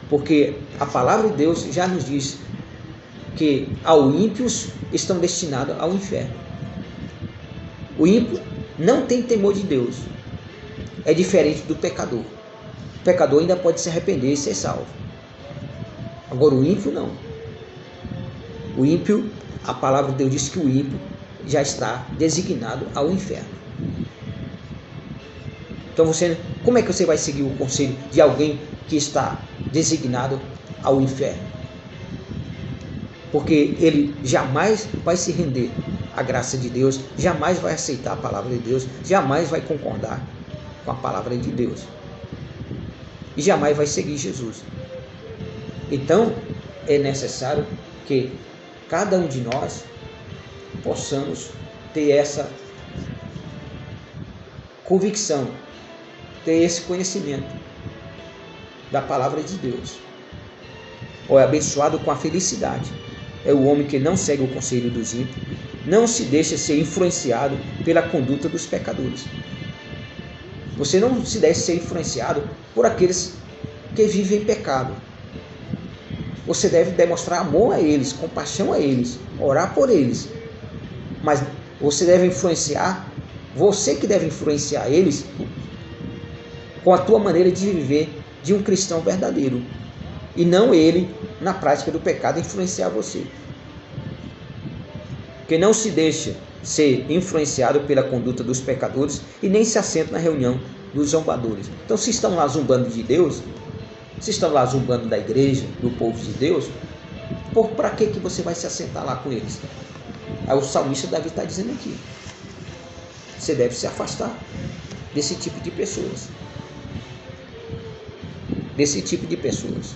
Porque a palavra de Deus já nos diz que aos ímpios estão destinados ao inferno. O ímpio não tem temor de Deus. É diferente do pecador. O pecador ainda pode se arrepender e ser salvo. Agora o ímpio não. O ímpio, a palavra de Deus diz que o ímpio já está designado ao inferno. Então como é que você vai seguir o conselho de alguém que está designado ao inferno? Porque ele jamais vai se render à graça de Deus, jamais vai aceitar a palavra de Deus, jamais vai concordar com a palavra de Deus e jamais vai seguir Jesus. Então é necessário que cada um de nós possamos ter essa convicção, ter esse conhecimento da palavra de Deus. É abençoado com a felicidade é o homem que não segue o conselho dos ímpios, não se deixa ser influenciado pela conduta dos pecadores. Você não se deixa ser influenciado por aqueles que vivem em pecado. Você deve demonstrar amor a eles, compaixão a eles, orar por eles. Mas você deve influenciar, você que deve influenciar eles com a tua maneira de viver de um cristão verdadeiro. E não ele, na prática do pecado, influenciar você. Que não se deixa ser influenciado pela conduta dos pecadores e nem se assenta na reunião dos zombadores. Então, se estão lá zombando de Deus, se estão lá zombando da igreja, do povo de Deus, para que você vai se assentar lá com eles? Aí o salmista Davi está dizendo aqui, você deve se afastar desse tipo de pessoas. Desse tipo de pessoas.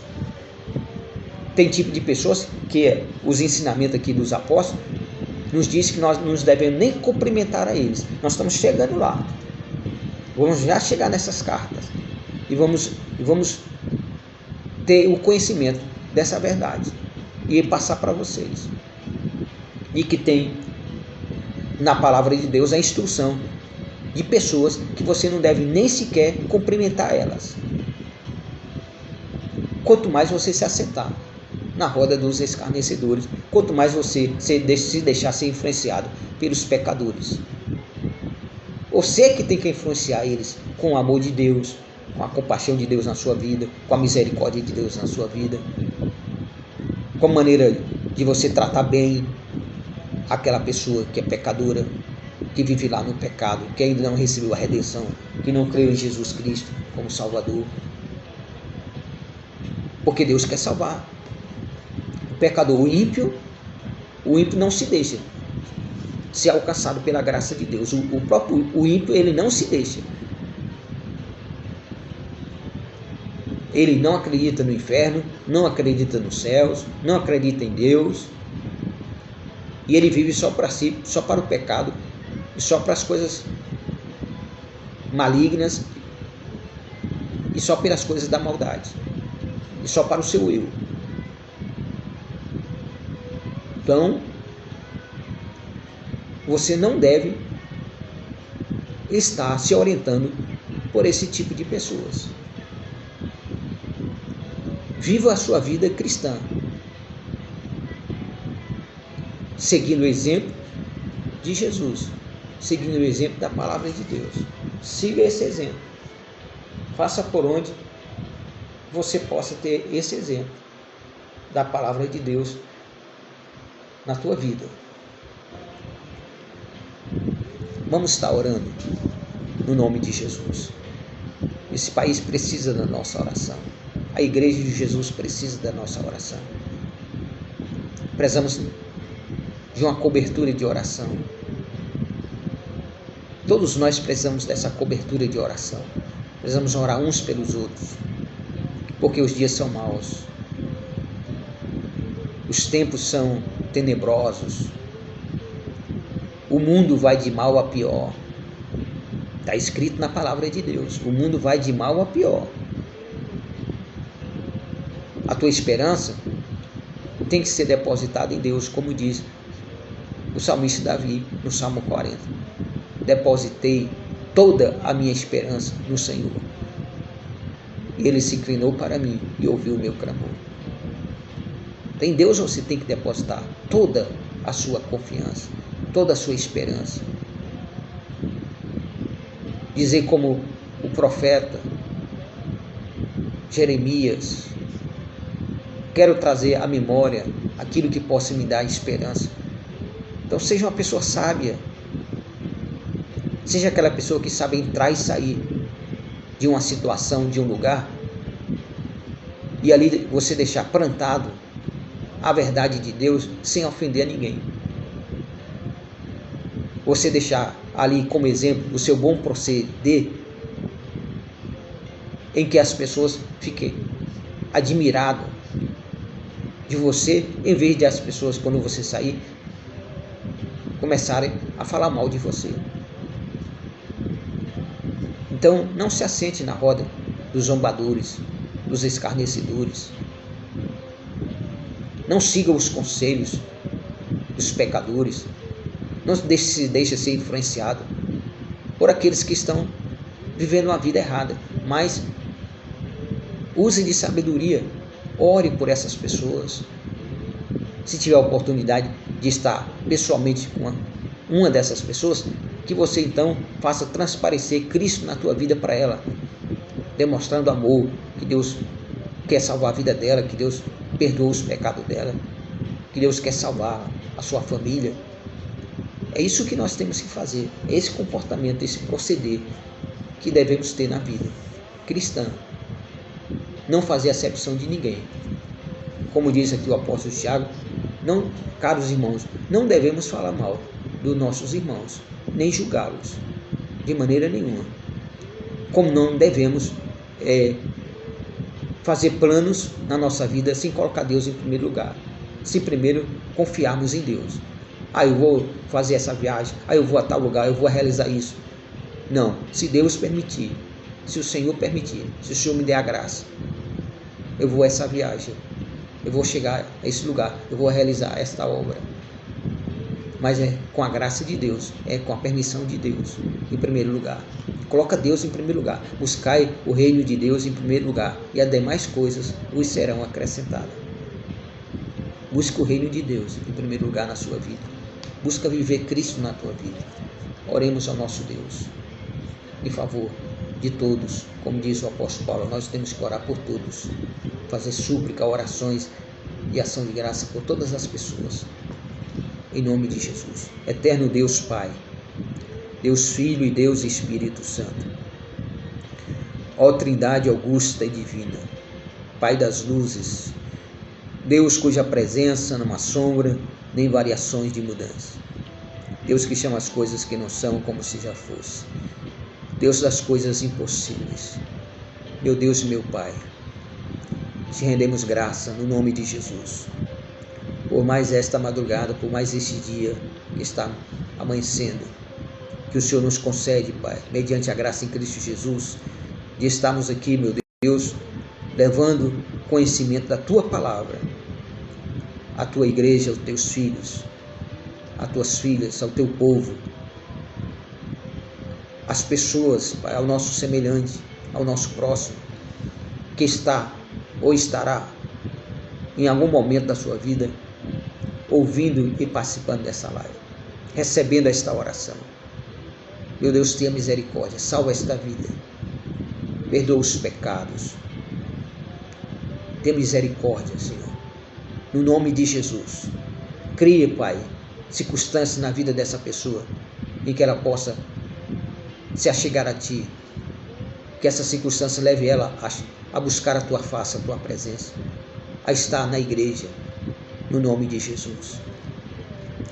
Tem tipo de pessoas que os ensinamentos aqui dos apóstolos nos diz que nós não devemos nem cumprimentar a eles. Nós estamos chegando lá. Vamos já chegar nessas cartas. E vamos ter o conhecimento dessa verdade. E passar para vocês. E que tem na palavra de Deus a instrução de pessoas que você não deve nem sequer cumprimentar elas. Quanto mais você se assentar na roda dos escarnecedores, quanto mais você se deixar ser influenciado pelos pecadores. Você que tem que influenciar eles com o amor de Deus, com a compaixão de Deus na sua vida, com a misericórdia de Deus na sua vida, com a maneira de você tratar bem aquela pessoa que é pecadora, que vive lá no pecado, que ainda não recebeu a redenção, que não creu em Jesus Cristo como Salvador. Porque Deus quer salvar o pecador. O ímpio não se deixa ser alcançado pela graça de Deus. O ímpio, ele não se deixa. Ele não acredita no inferno, não acredita nos céus, não acredita em Deus. E ele vive só para si, só para o pecado, e só para as coisas malignas, e só pelas coisas da maldade, e só para o seu eu. Então, você não deve estar se orientando por esse tipo de pessoas. Viva a sua vida cristã, seguindo o exemplo de Jesus, seguindo o exemplo da palavra de Deus. Siga esse exemplo. Faça por onde você possa ter esse exemplo da palavra de Deus na tua vida. Vamos estar orando no nome de Jesus. Esse país precisa da nossa oração. A igreja de Jesus precisa da nossa oração. Precisamos de uma cobertura de oração. Todos nós precisamos dessa cobertura de oração. Precisamos orar uns pelos outros, porque os dias são maus. Os tempos são tenebrosos. O mundo vai de mal a pior. Está escrito na palavra de Deus. O mundo vai de mal a pior. A tua esperança tem que ser depositada em Deus, como diz o salmista Davi no Salmo 40. Depositei toda a minha esperança no Senhor. E Ele se inclinou para mim e ouviu o meu clamor. Em Deus você tem que depositar toda a sua confiança, toda a sua esperança. Dizer como o profeta Jeremias: quero trazer à memória aquilo que possa me dar esperança. Então seja uma pessoa sábia. Seja aquela pessoa que sabe entrar e sair de uma situação, de um lugar, e ali você deixar plantado a verdade de Deus sem ofender a ninguém. Você deixar ali como exemplo o seu bom proceder, em que as pessoas fiquem admiradas de você, em vez de as pessoas, quando você sair, começarem a falar mal de você. Então, não se assente na roda dos zombadores, dos escarnecedores. Não siga os conselhos dos pecadores. Não se deixe ser influenciado por aqueles que estão vivendo uma vida errada. Mas use de sabedoria. Ore por essas pessoas. Se tiver a oportunidade de estar pessoalmente com uma dessas pessoas, que você então faça transparecer Cristo na tua vida para ela, demonstrando amor, que Deus quer salvar a vida dela, que Deus perdoa os pecados dela, que Deus quer salvar a sua família. É isso que nós temos que fazer, é esse comportamento, esse proceder que devemos ter na vida cristã. Não fazer acepção de ninguém. Como diz aqui o apóstolo Tiago, não, caros irmãos, não devemos falar mal dos nossos irmãos, nem julgá-los, de maneira nenhuma. Como não devemos fazer planos na nossa vida sem colocar Deus em primeiro lugar, se primeiro confiarmos em Deus. Eu vou fazer essa viagem, eu vou a tal lugar, eu vou realizar isso. Não, se Deus permitir, se o Senhor permitir, se o Senhor me der a graça, eu vou a essa viagem, eu vou chegar a esse lugar, eu vou realizar esta obra. Mas é com a graça de Deus, é com a permissão de Deus, em primeiro lugar. Coloca Deus em primeiro lugar, buscai o reino de Deus em primeiro lugar, e as demais coisas vos serão acrescentadas. Busca o reino de Deus em primeiro lugar na sua vida. Busca viver Cristo na tua vida. Oremos ao nosso Deus. Em favor de todos, como diz o apóstolo Paulo, nós temos que orar por todos. Fazer súplica, orações e ação de graça por todas as pessoas. Em nome de Jesus. Eterno Deus Pai, Deus Filho e Deus Espírito Santo. Ó Trindade augusta e divina, Pai das luzes, Deus cuja presença não há sombra nem variações de mudança. Deus que chama as coisas que não são como se já fosse. Deus das coisas impossíveis. Meu Deus e meu Pai, te rendemos graça no nome de Jesus. Por mais esta madrugada, por mais este dia que está amanhecendo, que o Senhor nos concede, Pai, mediante a graça em Cristo Jesus, de estarmos aqui, meu Deus, levando conhecimento da Tua palavra, à Tua igreja, aos Teus filhos, às Tuas filhas, ao Teu povo, às pessoas, Pai, ao nosso semelhante, ao nosso próximo, que está ou estará em algum momento da sua vida ouvindo e participando dessa live, recebendo esta oração. Meu Deus, tenha misericórdia, salva esta vida, perdoa os pecados, tenha misericórdia, Senhor, no nome de Jesus. Crie, Pai, circunstâncias na vida dessa pessoa em que ela possa se achegar a Ti, que essa circunstância leve ela a buscar a Tua face, a Tua presença, a estar na igreja, no nome de Jesus.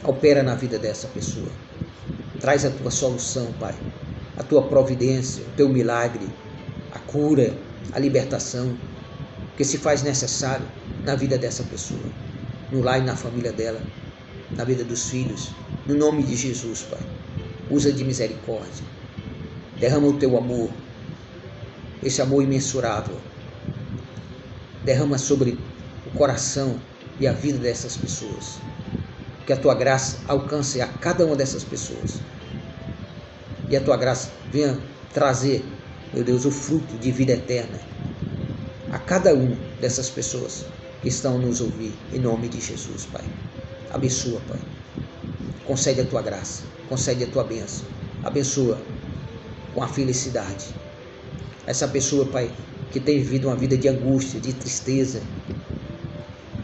Opera na vida dessa pessoa, traz a Tua solução, Pai, a Tua providência, o Teu milagre, a cura, a libertação, que se faz necessário na vida dessa pessoa, no lar e na família dela, na vida dos filhos, no nome de Jesus, Pai. Usa de misericórdia, derrama o Teu amor, esse amor imensurável, derrama sobre o coração e a vida dessas pessoas, que a Tua graça alcance a cada uma dessas pessoas, e a Tua graça venha trazer, meu Deus, o fruto de vida eterna a cada uma dessas pessoas que estão nos ouvir, em nome de Jesus, Pai. Abençoa, Pai, concede a Tua graça, concede a Tua bênção, abençoa com a felicidade essa pessoa, Pai, que tem vivido uma vida de angústia, de tristeza,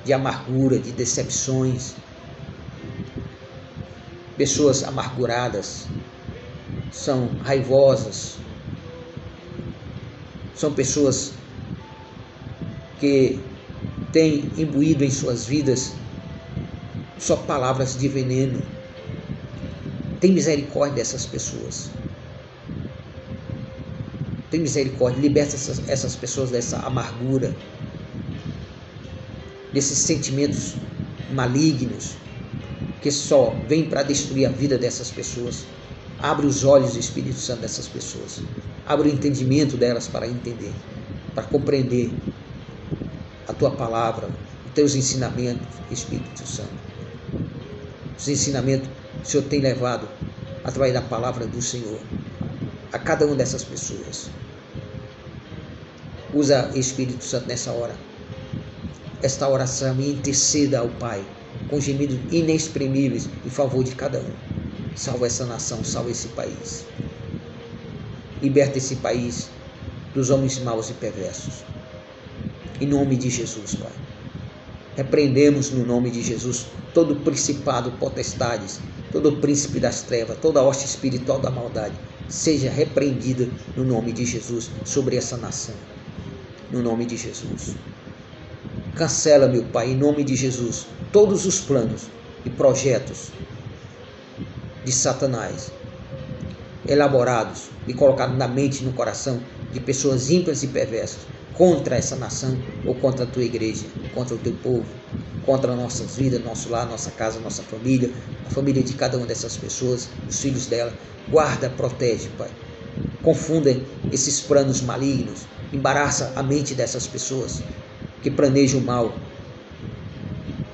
de amargura, de decepções, pessoas amarguradas, são raivosas, são pessoas que têm imbuído em suas vidas só palavras de veneno. Tem misericórdia dessas pessoas. Tem misericórdia, liberta essas pessoas dessa amargura, desses sentimentos malignos que só vêm para destruir a vida dessas pessoas. Abre os olhos do Espírito Santo dessas pessoas. Abre o entendimento delas para entender, para compreender a Tua palavra, os Teus ensinamentos, Espírito Santo. Os ensinamentos que o Senhor tem levado através da palavra do Senhor a cada uma dessas pessoas. Usa, Espírito Santo, nessa hora, esta oração, e interceda ao Pai com gemidos inexprimíveis em favor de cada um. Salva essa nação, salva esse país. Liberta esse país dos homens maus e perversos. Em nome de Jesus, Pai. Repreendemos no nome de Jesus todo principado, potestades todo príncipe das trevas, toda hoste espiritual da maldade, seja repreendida no nome de Jesus sobre essa nação. No nome de Jesus. Cancela, meu Pai, em nome de Jesus, todos os planos e projetos de Satanás, elaborados e colocados na mente e no coração de pessoas ímpias e perversas, contra essa nação ou contra a tua igreja, contra o teu povo, contra nossas vidas, nosso lar, nossa casa, nossa família, a família de cada uma dessas pessoas, os filhos dela. Guarda, protege, Pai. Confunda esses planos malignos, embaraça a mente dessas pessoas que planejam mal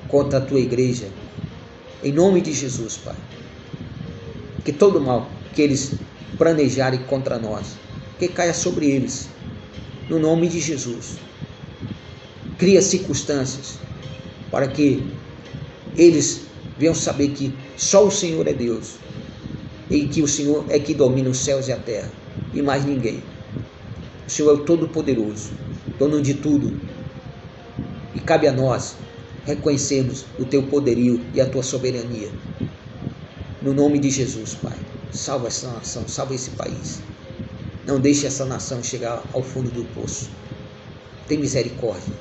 contra a tua igreja. Em nome de Jesus, Pai. Que todo mal que eles planejarem contra nós, que caia sobre eles. No nome de Jesus. Cria circunstâncias para que eles venham saber que só o Senhor é Deus e que o Senhor é que domina os céus e a terra e mais ninguém. O Senhor é o Todo-Poderoso, dono de tudo, e cabe a nós reconhecermos o teu poderio e a tua soberania. No nome de Jesus, Pai, salva essa nação, salva esse país. Não deixe essa nação chegar ao fundo do poço. Tem misericórdia,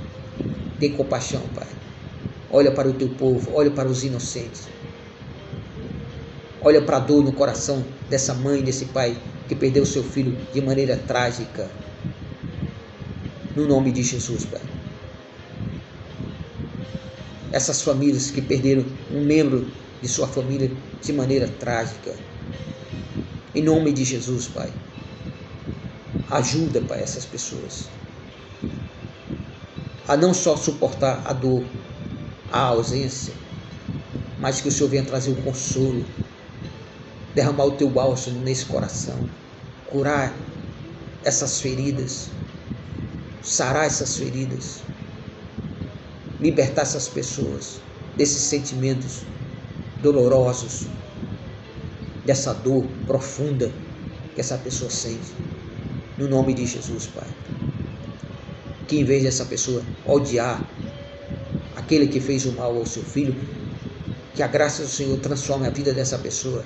tem compaixão, Pai. Olha para o teu povo, olha para os inocentes. Olha para a dor no coração dessa mãe, desse pai que perdeu seu filho de maneira trágica. No nome de Jesus, Pai. Essas famílias que perderam um membro de sua família de maneira trágica. Em nome de Jesus, Pai. Ajuda, Pai, essas pessoas a não só suportar a dor, a ausência, mas que o Senhor venha trazer o consolo, derramar o teu bálsamo nesse coração, curar essas feridas, sarar essas feridas, libertar essas pessoas desses sentimentos dolorosos, dessa dor profunda que essa pessoa sente. No nome de Jesus, Pai. Que em vez dessa pessoa odiar aquele que fez o mal ao seu filho, que a graça do Senhor transforme a vida dessa pessoa.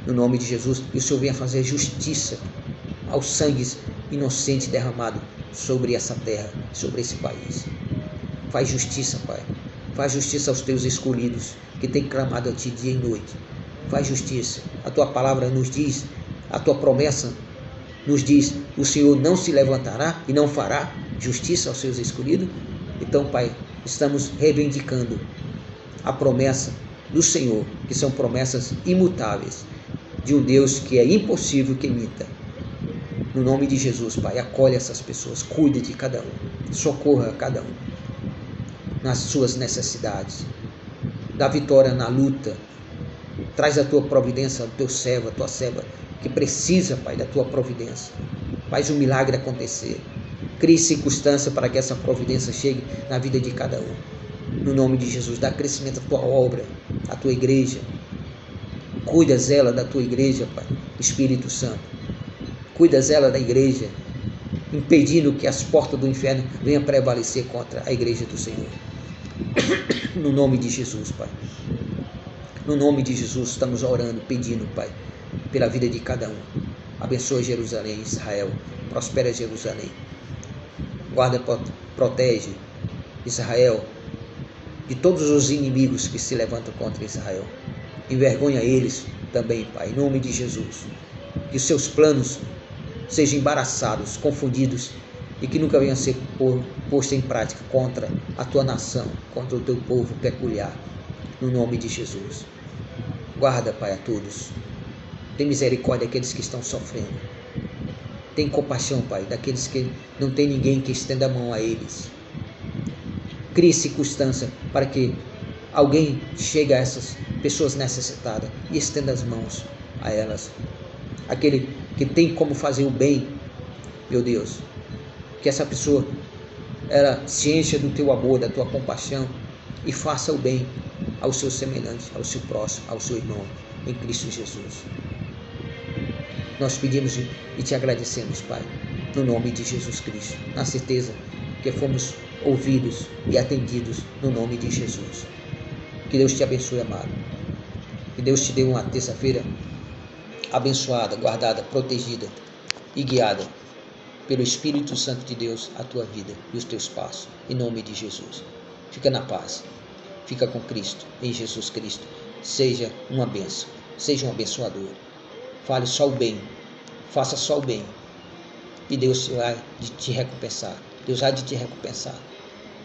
No nome de Jesus. E o Senhor venha fazer justiça ao sangue inocente derramado sobre essa terra, sobre esse país. Faz justiça, Pai. Faz justiça aos teus escolhidos, que têm clamado a Ti dia e noite. Faz justiça. A Tua palavra nos diz, a Tua promessa nos diz, o Senhor não se levantará e não fará justiça aos seus escolhidos. Então, Pai, estamos reivindicando a promessa do Senhor, que são promessas imutáveis, de um Deus que é impossível que imita. No nome de Jesus, Pai, acolhe essas pessoas, cuide de cada um, socorra cada um nas suas necessidades, dá vitória na luta, traz a Tua providência ao Teu servo, a Tua serva, que precisa, Pai, da Tua providência. Faz um milagre acontecer. Crie circunstância para que essa providência chegue na vida de cada um. No nome de Jesus, dá crescimento à Tua obra, à Tua igreja. Cuida zela da Tua igreja, Pai, Espírito Santo. Cuida zela da igreja, impedindo que as portas do inferno venham prevalecer contra a igreja do Senhor. No nome de Jesus, Pai. No nome de Jesus, estamos orando, pedindo, Pai, pela vida de cada um. Abençoa Jerusalém, Israel. Prospera Jerusalém. Guarda, protege Israel de todos os inimigos que se levantam contra Israel. Envergonha eles também, Pai, em nome de Jesus. Que os seus planos sejam embaraçados, confundidos e que nunca venham a ser postos em prática contra a Tua nação, contra o Teu povo peculiar. No nome de Jesus. Guarda, Pai, a todos. Tem misericórdia daqueles que estão sofrendo. Tem compaixão, Pai, daqueles que não tem ninguém que estenda a mão a eles. Crie circunstância para que alguém chegue a essas pessoas necessitadas e estenda as mãos a elas. Aquele que tem como fazer o bem, meu Deus, que essa pessoa ela se encha do Teu amor, da Tua compaixão e faça o bem ao seu semelhante, ao seu próximo, ao seu irmão, em Cristo Jesus. Nós pedimos e Te agradecemos, Pai, no nome de Jesus Cristo, na certeza que fomos ouvidos e atendidos no nome de Jesus. Que Deus te abençoe, amado. Que Deus te dê uma terça-feira abençoada, guardada, protegida e guiada pelo Espírito Santo de Deus a tua vida e os teus passos. Em nome de Jesus. Fica na paz. Fica com Cristo, em Jesus Cristo. Seja uma bênção. Seja um abençoador. Fale só o bem. Faça só o bem. E Deus vai te recompensar. Deus há de te recompensar.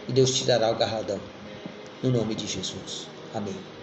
E Deus te dará o galardão. No nome de Jesus. Amém.